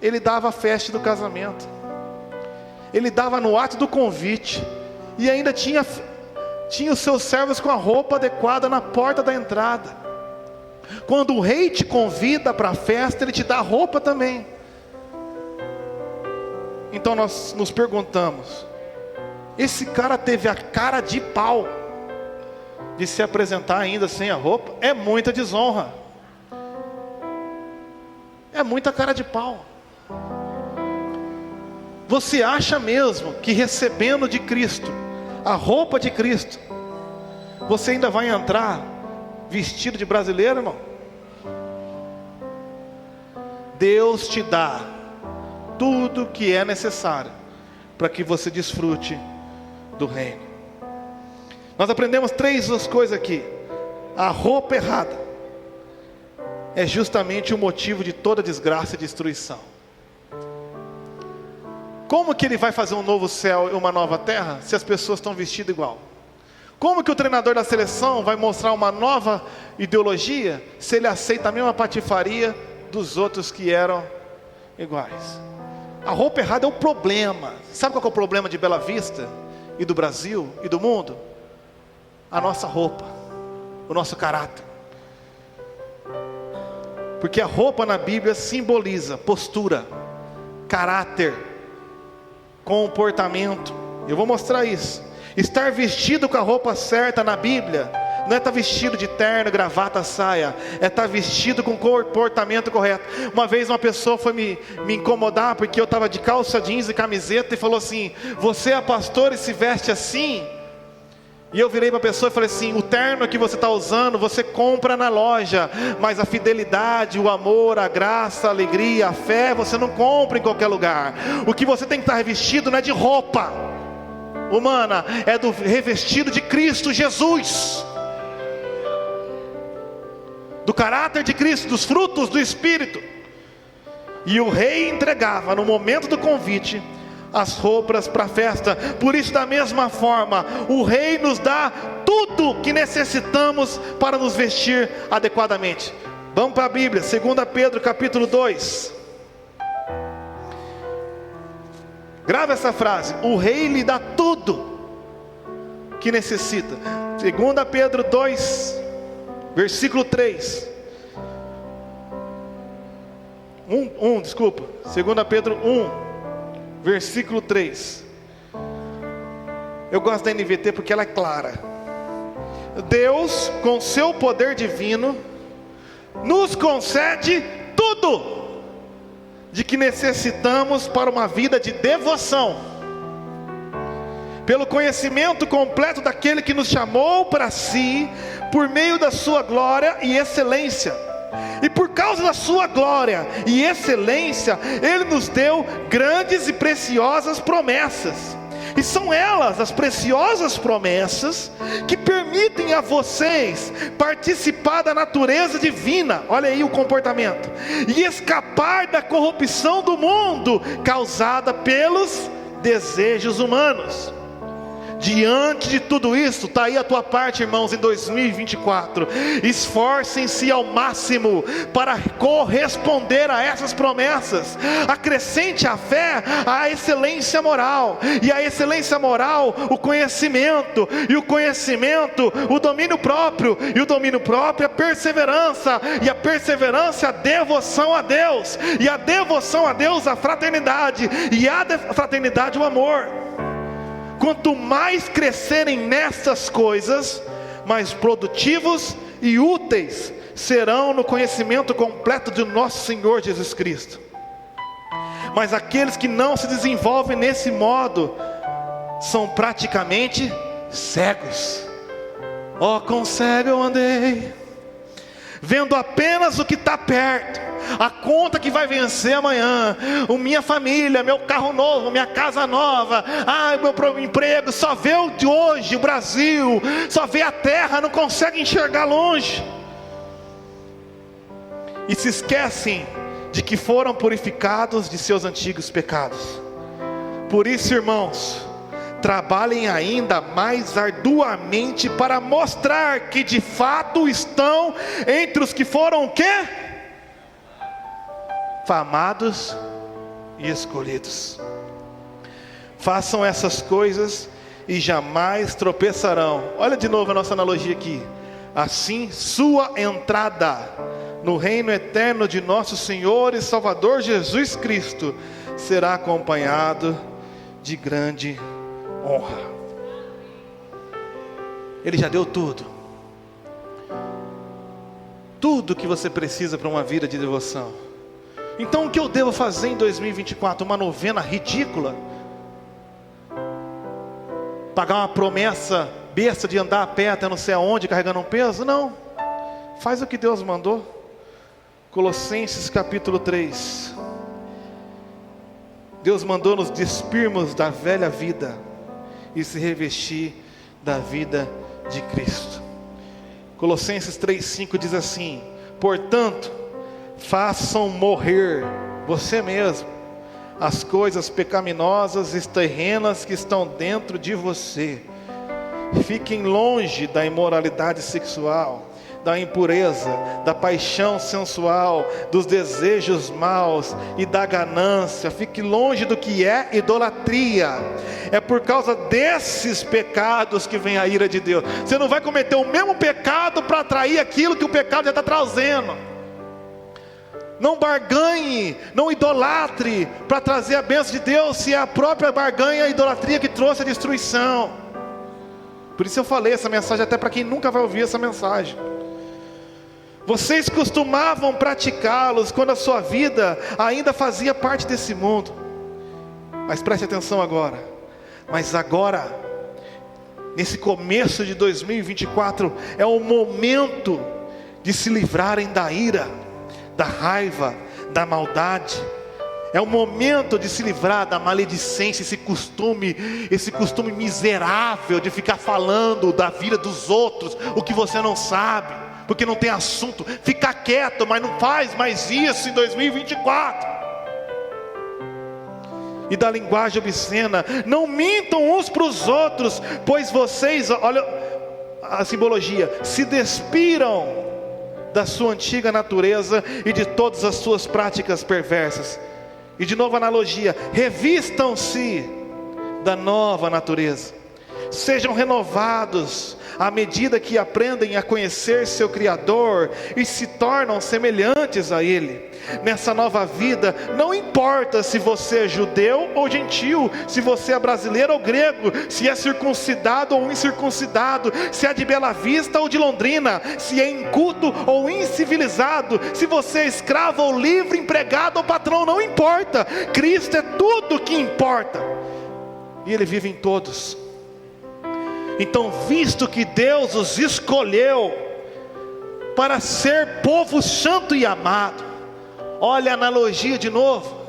ele dava a festa do casamento, ele dava no ato do convite, e ainda tinha os seus servos com a roupa adequada na porta da entrada. Quando o rei te convida para a festa, ele te dá roupa também. Então nós nos perguntamos: esse cara teve a cara de pau de se apresentar ainda sem a roupa? É muita desonra, é muita cara de pau. Você acha mesmo que recebendo de Cristo a roupa de Cristo, você ainda vai entrar vestido de brasileiro, irmão? Deus te dá tudo que é necessário para que você desfrute do reino. Nós aprendemos 3 coisas aqui. A roupa errada é justamente o motivo de toda desgraça e destruição. Como que ele vai fazer um novo céu e uma nova terra se as pessoas estão vestidas igual? Como que o treinador da seleção vai mostrar uma nova ideologia se ele aceita a mesma patifaria dos outros que eram iguais? A roupa errada é o problema. Sabe qual é o problema de Bela Vista e do Brasil e do mundo? A nossa roupa, o nosso caráter. Porque a roupa na Bíblia simboliza postura, caráter, comportamento. Eu vou mostrar isso. Estar vestido com a roupa certa na Bíblia não é estar vestido de terno, gravata, saia. É estar vestido com o comportamento correto. Uma vez uma pessoa foi me incomodar porque eu estava de calça jeans e camiseta e falou assim: você é pastor e se veste assim? E eu virei para a pessoa e falei assim: o terno que você está usando, você compra na loja, mas a fidelidade, o amor, a graça, a alegria, a fé, você não compra em qualquer lugar. O que você tem que estar revestido não é de roupa humana, é do revestido de Cristo Jesus, do caráter de Cristo, dos frutos do Espírito. E o rei entregava no momento do convite as roupas para a festa. Por isso, da mesma forma, o rei nos dá tudo que necessitamos para nos vestir adequadamente. Vamos para a Bíblia, 2 Pedro capítulo 2. Grava essa frase: o rei lhe dá tudo que necessita. 2 Pedro 2, versículo 3. 2 Pedro 1, versículo 3. Eu gosto da NVT porque ela é clara. Deus, com seu poder divino, nos concede tudo de que necessitamos para uma vida de devoção, pelo conhecimento completo daquele que nos chamou para si, por meio da sua glória e excelência. E por causa da sua glória e excelência, Ele nos deu grandes e preciosas promessas. E são elas, as preciosas promessas, que permitem a vocês participar da natureza divina. Olha aí o comportamento. E escapar da corrupção do mundo, causada pelos desejos humanos. Diante de tudo isso, está aí a tua parte, irmãos, em 2024. Esforcem-se ao máximo para corresponder a essas promessas. Acrescente à fé a excelência moral, e a excelência moral, o conhecimento, e o conhecimento, o domínio próprio, e o domínio próprio, a perseverança, e a perseverança, a devoção a Deus, e a devoção a Deus, a fraternidade, e a fraternidade, o amor. Quanto mais crescerem nessas coisas, mais produtivos e úteis serão no conhecimento completo de nosso Senhor Jesus Cristo. Mas aqueles que não se desenvolvem nesse modo são praticamente cegos. Oh, com cego eu andei, vendo apenas o que está perto, a conta que vai vencer amanhã, minha família, meu carro novo, minha casa nova, meu emprego. Só vê o de hoje, o Brasil, só vê a terra, não consegue enxergar longe, e se esquecem de que foram purificados de seus antigos pecados. Por isso, irmãos, trabalhem ainda mais arduamente para mostrar que de fato estão entre os que foram o quê? Amados e escolhidos. Façam essas coisas e jamais tropeçarão. Olha de novo a nossa analogia aqui. Assim, sua entrada no reino eterno de nosso Senhor e Salvador Jesus Cristo será acompanhado de grande honra. Ele já deu tudo. Tudo que você precisa para uma vida de devoção. Então o que eu devo fazer em 2024? Uma novena ridícula? Pagar uma promessa besta de andar a pé até não sei aonde carregando um peso? Não. Faz o que Deus mandou. Colossenses capítulo 3. Deus mandou nos despirmos da velha vida e se revestir da vida de Cristo. Colossenses 3:5 diz assim: portanto, façam morrer você mesmo as coisas pecaminosas e terrenas que estão dentro de você. Fiquem longe da imoralidade sexual, da impureza, da paixão sensual, dos desejos maus e da ganância. Fique longe do que é idolatria. É por causa desses pecados que vem a ira de Deus. Você não vai cometer o mesmo pecado para atrair aquilo que o pecado já está trazendo. Não barganhe, não idolatre para trazer a bênção de Deus, se é a própria barganha, a idolatria que trouxe a destruição. Por isso eu falei essa mensagem até para quem nunca vai ouvir essa mensagem. Vocês costumavam praticá-los quando a sua vida ainda fazia parte desse mundo. Mas preste atenção agora. Mas agora, nesse começo de 2024, é o momento de se livrarem da ira, da raiva, da maldade. É o momento de se livrar da maledicência, esse costume miserável de ficar falando da vida dos outros, o que você não sabe, porque não tem assunto. Fica quieto, mas não faz mais isso em 2024. E da linguagem obscena. Não mintam uns para os outros, pois vocês, olha a simbologia, se despiram da sua antiga natureza e de todas as suas práticas perversas. E de novo a analogia, revistam-se da nova natureza. Sejam renovados à medida que aprendem a conhecer seu Criador e se tornam semelhantes a Ele. Nessa nova vida, não importa se você é judeu ou gentil, se você é brasileiro ou grego, se é circuncidado ou incircuncidado, se é de Bela Vista ou de Londrina, se é inculto ou incivilizado, se você é escravo ou livre, empregado ou patrão, não importa. Cristo é tudo que importa. E Ele vive em todos. Então, visto que Deus os escolheu para ser povo santo e amado, olha a analogia de novo.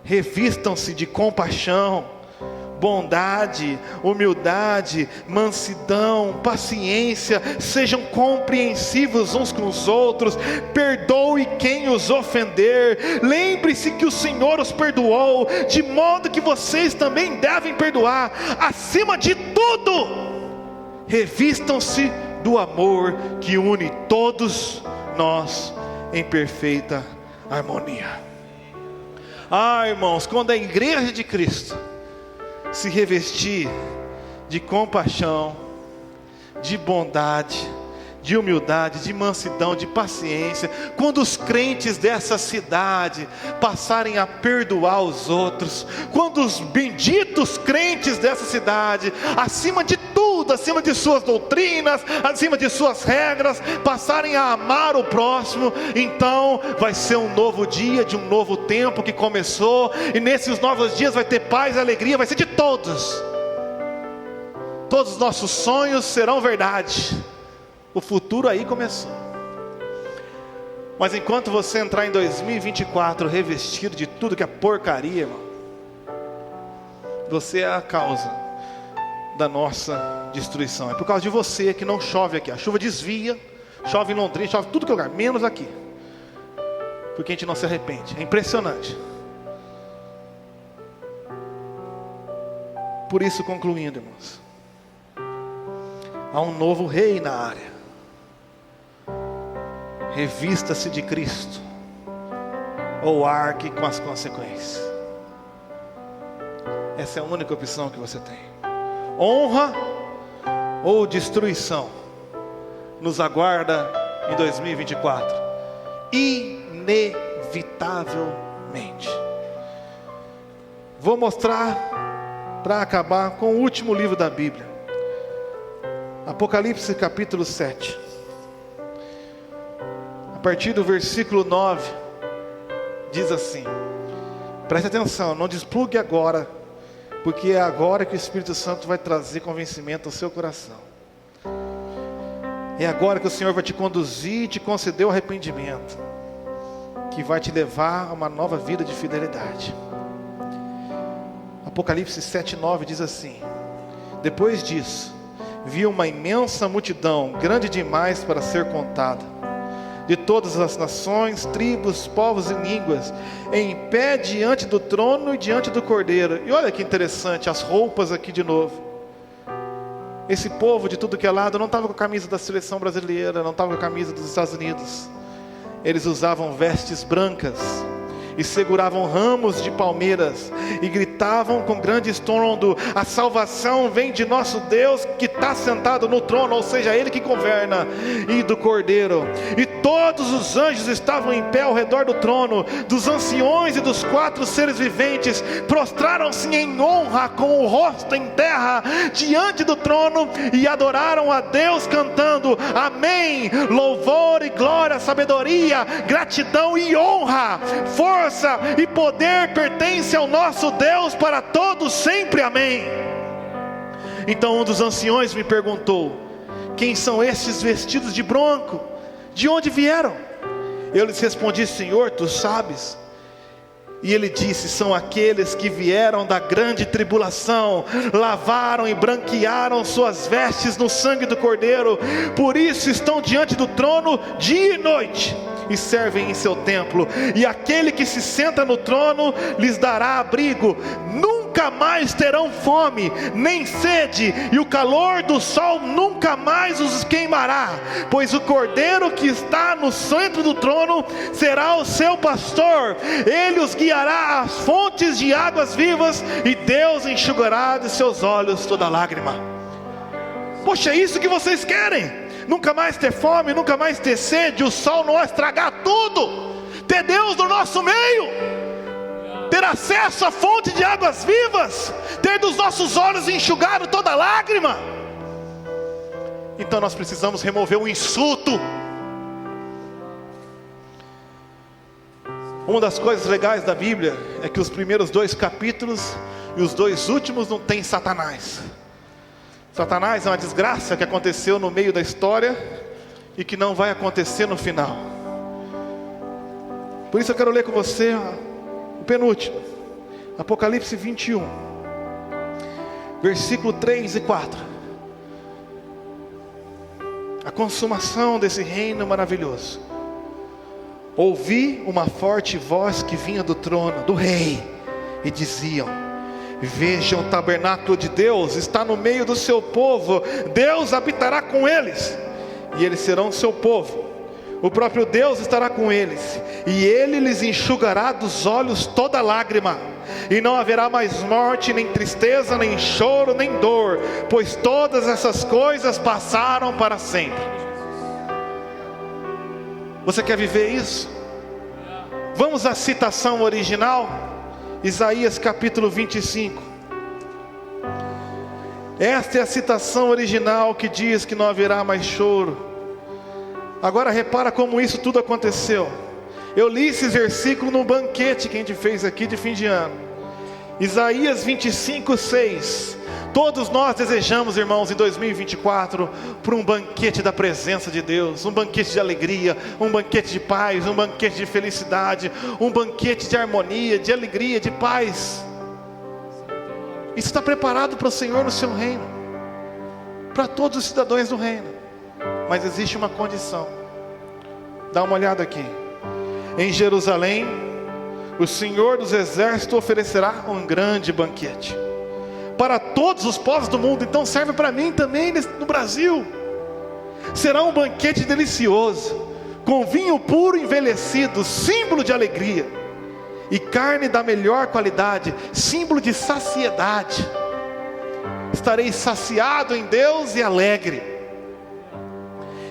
Revistam-se de compaixão, bondade, humildade, mansidão, paciência. Sejam compreensivos uns com os outros. Perdoe quem os ofender. Lembre-se que o Senhor os perdoou, de modo que vocês também devem perdoar. Acima de tudo, revistam-se do amor que une todos nós em perfeita harmonia. Irmãos, quando a igreja de Cristo se revestir de compaixão, de bondade, de humildade, de mansidão, de paciência, quando os crentes dessa cidade passarem a perdoar os outros, quando os benditos crentes dessa cidade, acima de tudo, acima de suas doutrinas, acima de suas regras, passarem a amar o próximo, então vai ser um novo dia, de um novo tempo que começou, e nesses novos dias vai ter paz e alegria, vai ser de todos. Todos os nossos sonhos serão verdade. O futuro aí começou. Mas enquanto você entrar em 2024 revestido de tudo que é porcaria, irmão, você é a causa da nossa destruição. É por causa de você que não chove aqui. A chuva desvia, chove em Londrina, chove em tudo que é lugar, menos aqui, porque a gente não se arrepende. É impressionante. Por isso, concluindo, irmãos, há um novo rei na área. Revista-se de Cristo, ou arque com as consequências. Essa é a única opção que você tem. Honra ou destruição nos aguarda em 2024, inevitavelmente. Vou mostrar, para acabar, com o último livro da Bíblia, Apocalipse capítulo 7. A partir do versículo 9, diz assim, preste atenção, não desplugue agora, porque é agora que o Espírito Santo vai trazer convencimento ao seu coração. É agora que o Senhor vai te conduzir e te conceder o arrependimento, que vai te levar a uma nova vida de fidelidade. Apocalipse 7:9 diz assim: depois disso, vi uma imensa multidão, grande demais para ser contada, de todas as nações, tribos, povos e línguas, em pé diante do trono e diante do Cordeiro. E olha que interessante, as roupas aqui de novo. Esse povo de tudo que é lado não estava com a camisa da seleção brasileira, não estava com a camisa dos Estados Unidos. Eles usavam vestes brancas e seguravam ramos de palmeiras e gritavam com grande estrondo: a salvação vem de nosso Deus que está sentado no trono, ou seja, Ele que governa, e do Cordeiro. E todos os anjos estavam em pé ao redor do trono, dos anciões e dos 4 seres viventes, prostraram-se em honra com o rosto em terra diante do trono e adoraram a Deus cantando: amém, louvor e glória, sabedoria, gratidão e honra, força e poder pertence ao nosso Deus para todos sempre, amém. Então um dos anciões me perguntou: quem são estes vestidos de branco? De onde vieram? Eu lhes respondi: Senhor, tu sabes. E ele disse: são aqueles que vieram da grande tribulação, lavaram e branquearam suas vestes no sangue do Cordeiro, por isso estão diante do trono dia e noite, e servem em seu templo, e aquele que se senta no trono lhes dará abrigo. Nunca mais terão fome, nem sede, e o calor do sol nunca mais os queimará, pois o Cordeiro que está no centro do trono será o seu pastor. Ele os guiará às fontes de águas vivas, e Deus enxugará de seus olhos toda lágrima. Poxa, é isso que vocês querem? Nunca mais ter fome, nunca mais ter sede, o sol não vai estragar tudo, ter Deus no nosso meio, ter acesso à fonte de águas vivas, ter dos nossos olhos enxugado toda lágrima. Então nós precisamos remover o insulto. Uma das coisas legais da Bíblia é que os primeiros 2 capítulos e os 2 últimos não tem Satanás. Satanás é uma desgraça que aconteceu no meio da história e que não vai acontecer no final. Por isso eu quero ler com você o penúltimo, Apocalipse 21, versículo 3 e 4. A consumação desse reino maravilhoso. Ouvi uma forte voz que vinha do trono do rei, e diziam: vejam, o tabernáculo de Deus está no meio do seu povo, Deus habitará com eles, e eles serão seu povo, o próprio Deus estará com eles, e Ele lhes enxugará dos olhos toda lágrima, e não haverá mais morte, nem tristeza, nem choro, nem dor, pois todas essas coisas passaram para sempre. Você quer viver isso? Vamos à citação original, Isaías capítulo 25. Esta é a citação original que diz que não haverá mais choro. Agora repara como isso tudo aconteceu. Eu li esse versículo no banquete que a gente fez aqui de fim de ano. Isaías 25, 6. Todos nós desejamos, irmãos, em 2024, por um banquete da presença de Deus, um banquete de alegria, um banquete de paz, um banquete de felicidade, um banquete de harmonia, de alegria, de paz. Isso está preparado para o Senhor no seu reino, para todos os cidadãos do reino. Mas existe uma condição. Dá uma olhada aqui. Em Jerusalém, o Senhor dos exércitos oferecerá um grande banquete para todos os povos do mundo. Então serve para mim também no Brasil. Será um banquete delicioso, com vinho puro envelhecido, símbolo de alegria, e carne da melhor qualidade, símbolo de saciedade. Estarei saciado em Deus e alegre.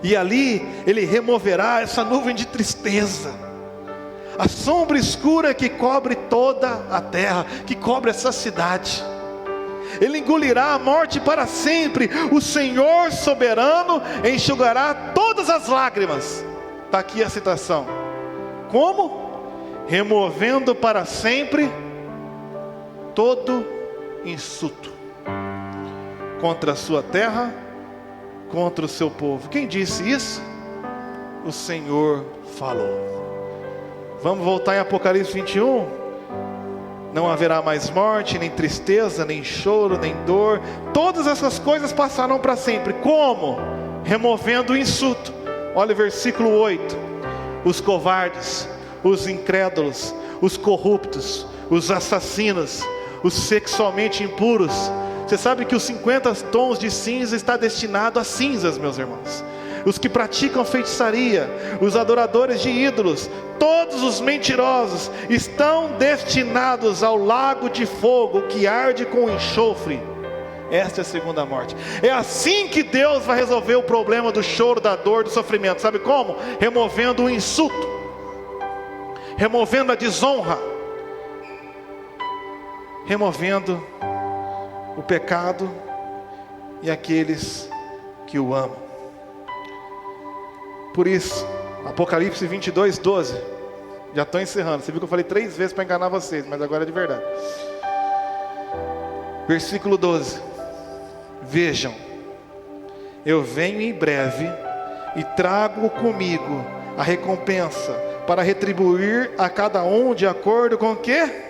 E ali Ele removerá essa nuvem de tristeza, a sombra escura que cobre toda a terra, que cobre essa cidade. Ele engolirá a morte para sempre. O Senhor soberano enxugará todas as lágrimas. Está aqui a citação. Como? Removendo para sempre todo insulto contra a sua terra, contra o seu povo. Quem disse isso? O Senhor falou. Vamos voltar em Apocalipse 21. Não haverá mais morte, nem tristeza, nem choro, nem dor. Todas essas coisas passarão para sempre. Como? Removendo o insulto. Olha o versículo 8. Os covardes, os incrédulos, os corruptos, os assassinos, os sexualmente impuros, Você sabe que os 50 tons de cinza está destinado a cinzas, meus irmãos. Os que praticam feitiçaria, os adoradores de ídolos, todos os mentirosos estão destinados ao lago de fogo que arde com enxofre. Esta é a segunda morte. É assim que Deus vai resolver o problema do choro, da dor, do sofrimento. Sabe como? Removendo o insulto, removendo a desonra, removendo o pecado e aqueles que o amam. Por isso, Apocalipse 22, 12. Já estou encerrando. Você viu que eu falei 3 vezes para enganar vocês, mas agora é de verdade. Versículo 12. Vejam, eu venho em breve e trago comigo a recompensa para retribuir a cada um de acordo com o quê?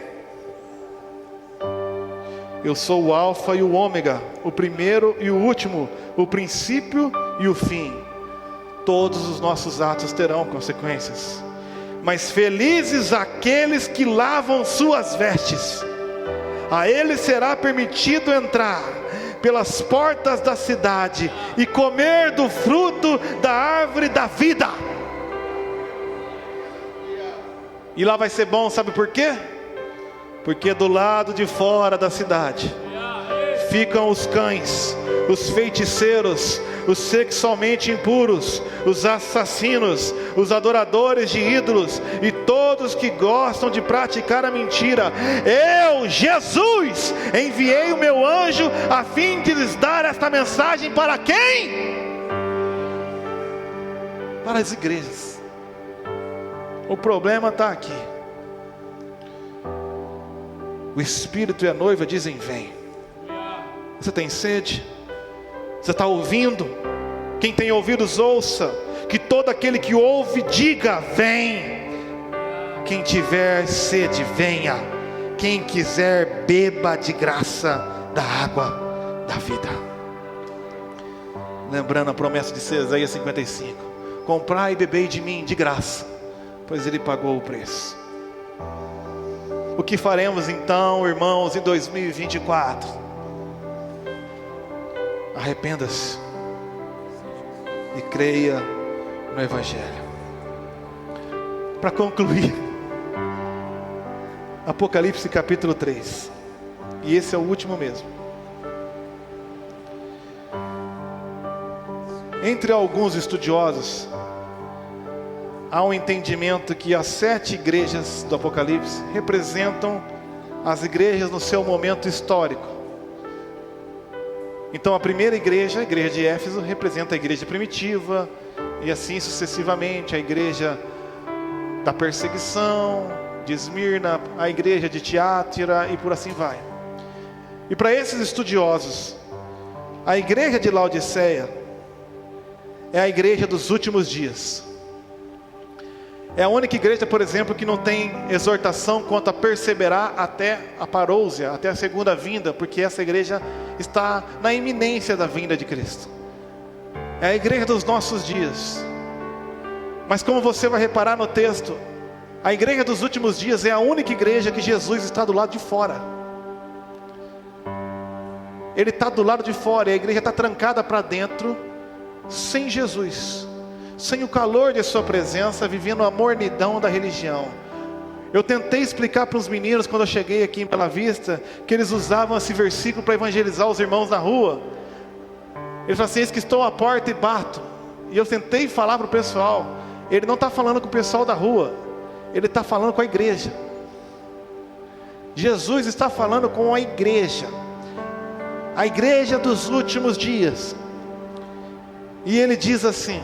Eu sou o Alfa e o Ômega, o primeiro e o último, o princípio e o fim. Todos os nossos atos terão consequências, mas felizes aqueles que lavam suas vestes. A eles será permitido entrar pelas portas da cidade e comer do fruto da árvore da vida. E lá vai ser bom, sabe por quê? Porque do lado de fora da cidade ficam os cães, os feiticeiros, os sexualmente impuros, os assassinos, os adoradores de ídolos e todos que gostam de praticar a mentira. Eu, Jesus, enviei o meu anjo a fim de lhes dar esta mensagem para quem? Para as igrejas. O problema está aqui. O Espírito e a noiva dizem: vem. Você tem sede? Você está ouvindo? Quem tem ouvidos ouça. Que todo aquele que ouve diga: vem. Quem tiver sede, venha. Quem quiser, beba de graça da água da vida. Lembrando a promessa de Isaías 55: comprai e bebei de mim de graça, pois ele pagou o preço. O que faremos então, irmãos, em 2024? Arrependa-se e creia no Evangelho. Para concluir, Apocalipse capítulo 3, e esse é o último mesmo. Entre alguns estudiosos, há um entendimento que as 7 igrejas do Apocalipse representam as igrejas no seu momento histórico. Então a primeira igreja, a igreja de Éfeso, representa a igreja primitiva, e assim sucessivamente, a igreja da perseguição, de Esmirna, a igreja de Tiátira, e por assim vai. E para esses estudiosos, a igreja de Laodiceia é a igreja dos últimos dias. É a única igreja, por exemplo, que não tem exortação quanto a perseverar até a parousia, até a segunda vinda, porque essa igreja está na iminência da vinda de Cristo. É a igreja dos nossos dias. Mas como você vai reparar no texto, a igreja dos últimos dias é a única igreja que Jesus está do lado de fora. Ele está do lado de fora, e a igreja está trancada para dentro, sem Jesus, sem o calor de sua presença, vivendo a mornidão da religião. Eu tentei explicar para os meninos, quando eu cheguei aqui em Bela Vista, que eles usavam esse versículo para evangelizar os irmãos na rua. Eles falaram assim: eis que estou à porta e bato. E eu tentei falar para o pessoal, ele não está falando com o pessoal da rua, ele está falando com a igreja. Jesus está falando com a igreja dos últimos dias. E ele diz assim: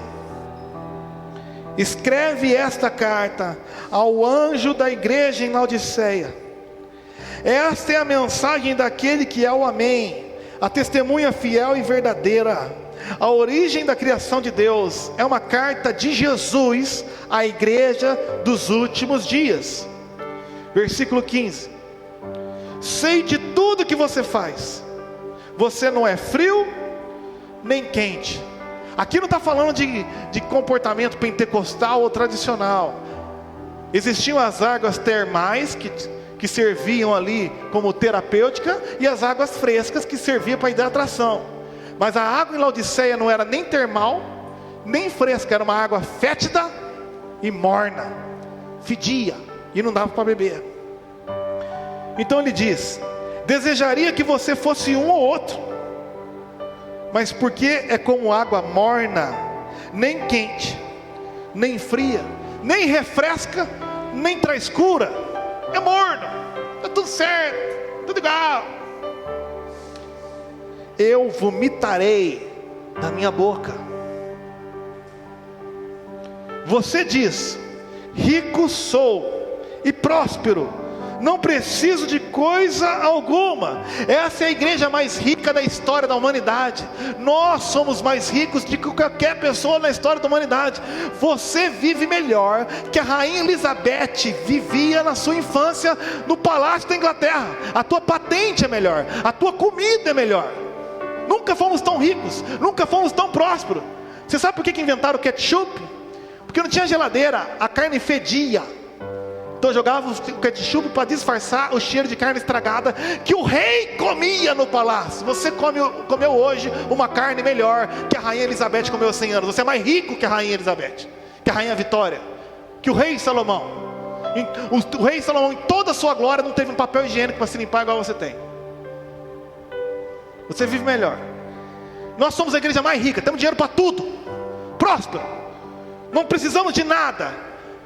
escreve esta carta ao anjo da igreja em Laodiceia. Esta é a mensagem daquele que é o Amém, a testemunha fiel e verdadeira, a origem da criação de Deus. É uma carta de Jesus à igreja dos últimos dias. Versículo 15: sei de tudo que você faz, você não é frio nem quente. Aqui não está falando de comportamento pentecostal ou tradicional. Existiam as águas termais que que serviam ali como terapêutica, e as águas frescas que serviam para hidratação. Mas a água em Laodiceia não era nem termal, nem fresca, era uma água fétida e morna, fedia, e não dava para beber. Então ele diz: desejaria que você fosse um ou outro, mas porque é como água morna, nem quente, nem fria, nem refresca, nem traz cura, é morno, é tudo certo, tudo igual. Eu vomitarei da minha boca. Você diz: rico sou e próspero, não preciso de coisa alguma. Essa é a igreja mais rica da história da humanidade. Nós somos mais ricos do que qualquer pessoa na história da humanidade. Você vive melhor que a rainha Elizabeth vivia na sua infância no palácio da Inglaterra. A tua patente é melhor, a tua comida é melhor. Nunca fomos tão ricos, nunca fomos tão prósperos. Você sabe por que inventaram o ketchup? Porque não tinha geladeira, a carne fedia. Então jogava o ketchup para disfarçar o cheiro de carne estragada que o rei comia no palácio. Você comeu hoje uma carne melhor que a rainha Elizabeth comeu há 100 anos. Você é mais rico que a rainha Elizabeth, que a rainha Vitória, que o rei Salomão. O rei Salomão, em toda a sua glória, não teve um papel higiênico para se limpar igual você tem. Você vive melhor. Nós somos a igreja mais rica, temos dinheiro para tudo, próspero, não precisamos de nada.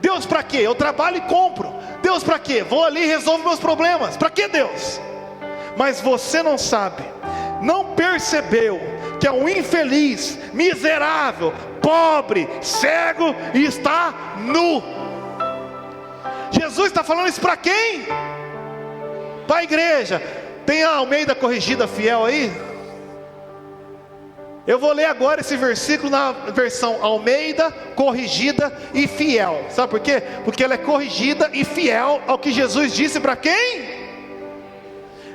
Deus para quê? Eu trabalho e compro. Deus para quê? Vou ali e resolvo meus problemas. Para que Deus? Mas você não sabe, não percebeu que é um infeliz, miserável, pobre, cego e está nu. Jesus está falando isso para quem? Para a igreja. Tem a Almeida Corrigida Fiel aí? Eu vou ler agora esse versículo na versão Almeida, Corrigida e Fiel. Sabe por quê? Porque ela é corrigida e fiel ao que Jesus disse para quem?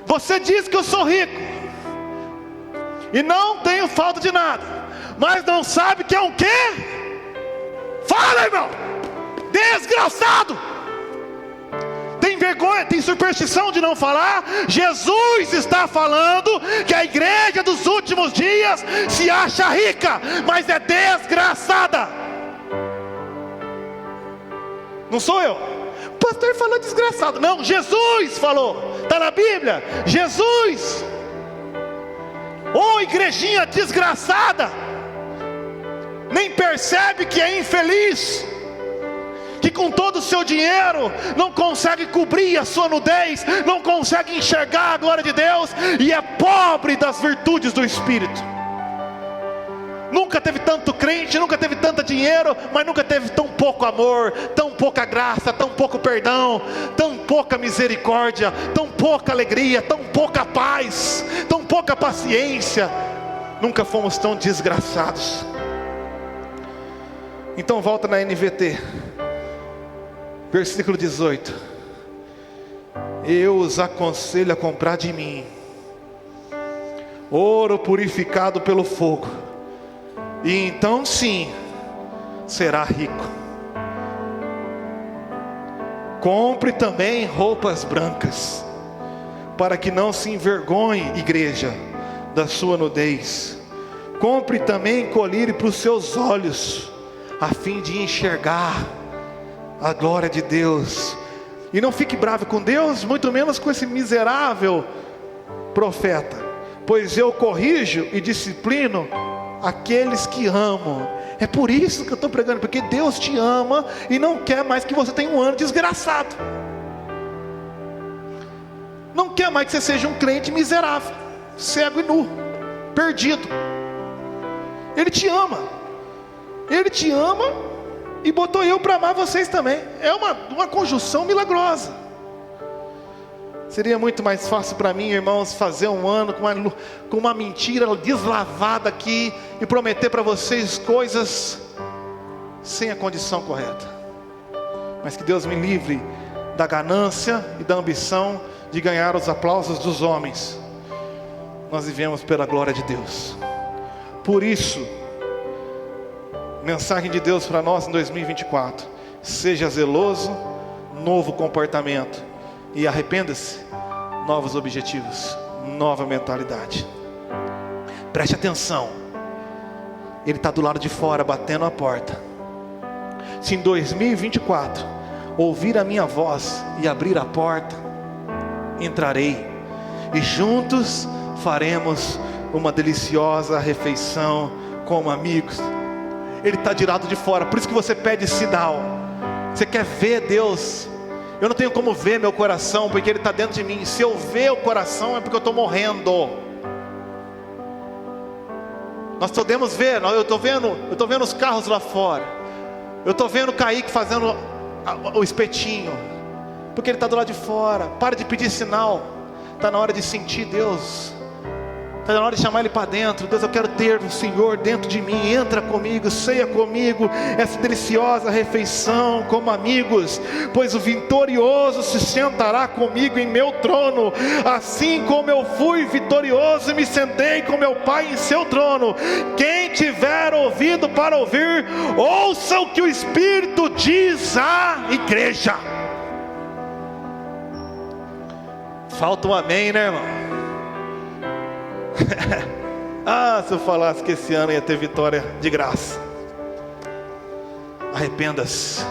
Você diz que eu sou rico e não tenho falta de nada, mas não sabe que é um quê? Fala, irmão! Desgraçado! Tem vergonha, tem superstição de não falar? Jesus está falando que a igreja dos últimos dias se acha rica, mas é desgraçada. Não sou eu. O pastor falou desgraçado. Não, Jesus falou. Está na Bíblia. Jesus. Ô igrejinha desgraçada, nem percebe que é infeliz, que com todo o seu dinheiro não consegue cobrir a sua nudez, não consegue enxergar a glória de Deus, e é pobre das virtudes do Espírito. Nunca teve tanto crente, nunca teve tanto dinheiro, mas nunca teve tão pouco amor, tão pouca graça, tão pouco perdão, tão pouca misericórdia, tão pouca alegria, tão pouca paz, tão pouca paciência. Nunca fomos tão desgraçados. Então volta na NVT, versículo 18: eu os aconselho a comprar de mim ouro purificado pelo fogo, e então sim será rico. Compre também roupas brancas, para que não se envergonhe, igreja, da sua nudez. Compre também colírio para os seus olhos, a fim de enxergar a glória de Deus. E não fique bravo com Deus, muito menos com esse miserável profeta, pois eu corrijo e disciplino aqueles que amam. É por isso que eu estou pregando, porque Deus te ama e não quer mais que você tenha um ano desgraçado. Não quer mais que você seja um crente miserável, cego e nu, perdido. Ele te ama. Ele te ama e botou eu para amar vocês também. É uma conjunção milagrosa. Seria muito mais fácil para mim, irmãos, fazer um ano com uma mentira deslavada aqui e prometer para vocês coisas sem a condição correta. Mas que Deus me livre da ganância e da ambição de ganhar os aplausos dos homens. Nós vivemos pela glória de Deus. Por isso, mensagem de Deus para nós em 2024: seja zeloso, novo comportamento. E arrependa-se, novos objetivos, nova mentalidade. Preste atenção. Ele está do lado de fora, batendo a porta. Se em 2024 ouvir a minha voz e abrir a porta, entrarei, e juntos faremos uma deliciosa refeição como amigos. Ele está de lado de fora. Por isso que você pede sinal. Você quer ver Deus. Eu não tenho como ver meu coração, porque Ele está dentro de mim. Se eu ver o coração, é porque eu estou morrendo. Nós podemos ver. Eu estou vendo os carros lá fora. Eu estou vendo o Kaique fazendo o espetinho, porque ele está do lado de fora. Para de pedir sinal. Está na hora de sentir Deus. Está na hora de chamar Ele para dentro. Deus, eu quero ter o Senhor dentro de mim. Entra comigo, ceia comigo essa deliciosa refeição como amigos. Pois o vitorioso se sentará comigo em meu trono, assim como eu fui vitorioso e me sentei com meu Pai em seu trono. Quem tiver ouvido para ouvir, ouça o que o Espírito diz à igreja. Falta um amém, né, irmão? Se eu falasse que esse ano ia ter vitória de graça. Arrependa-se.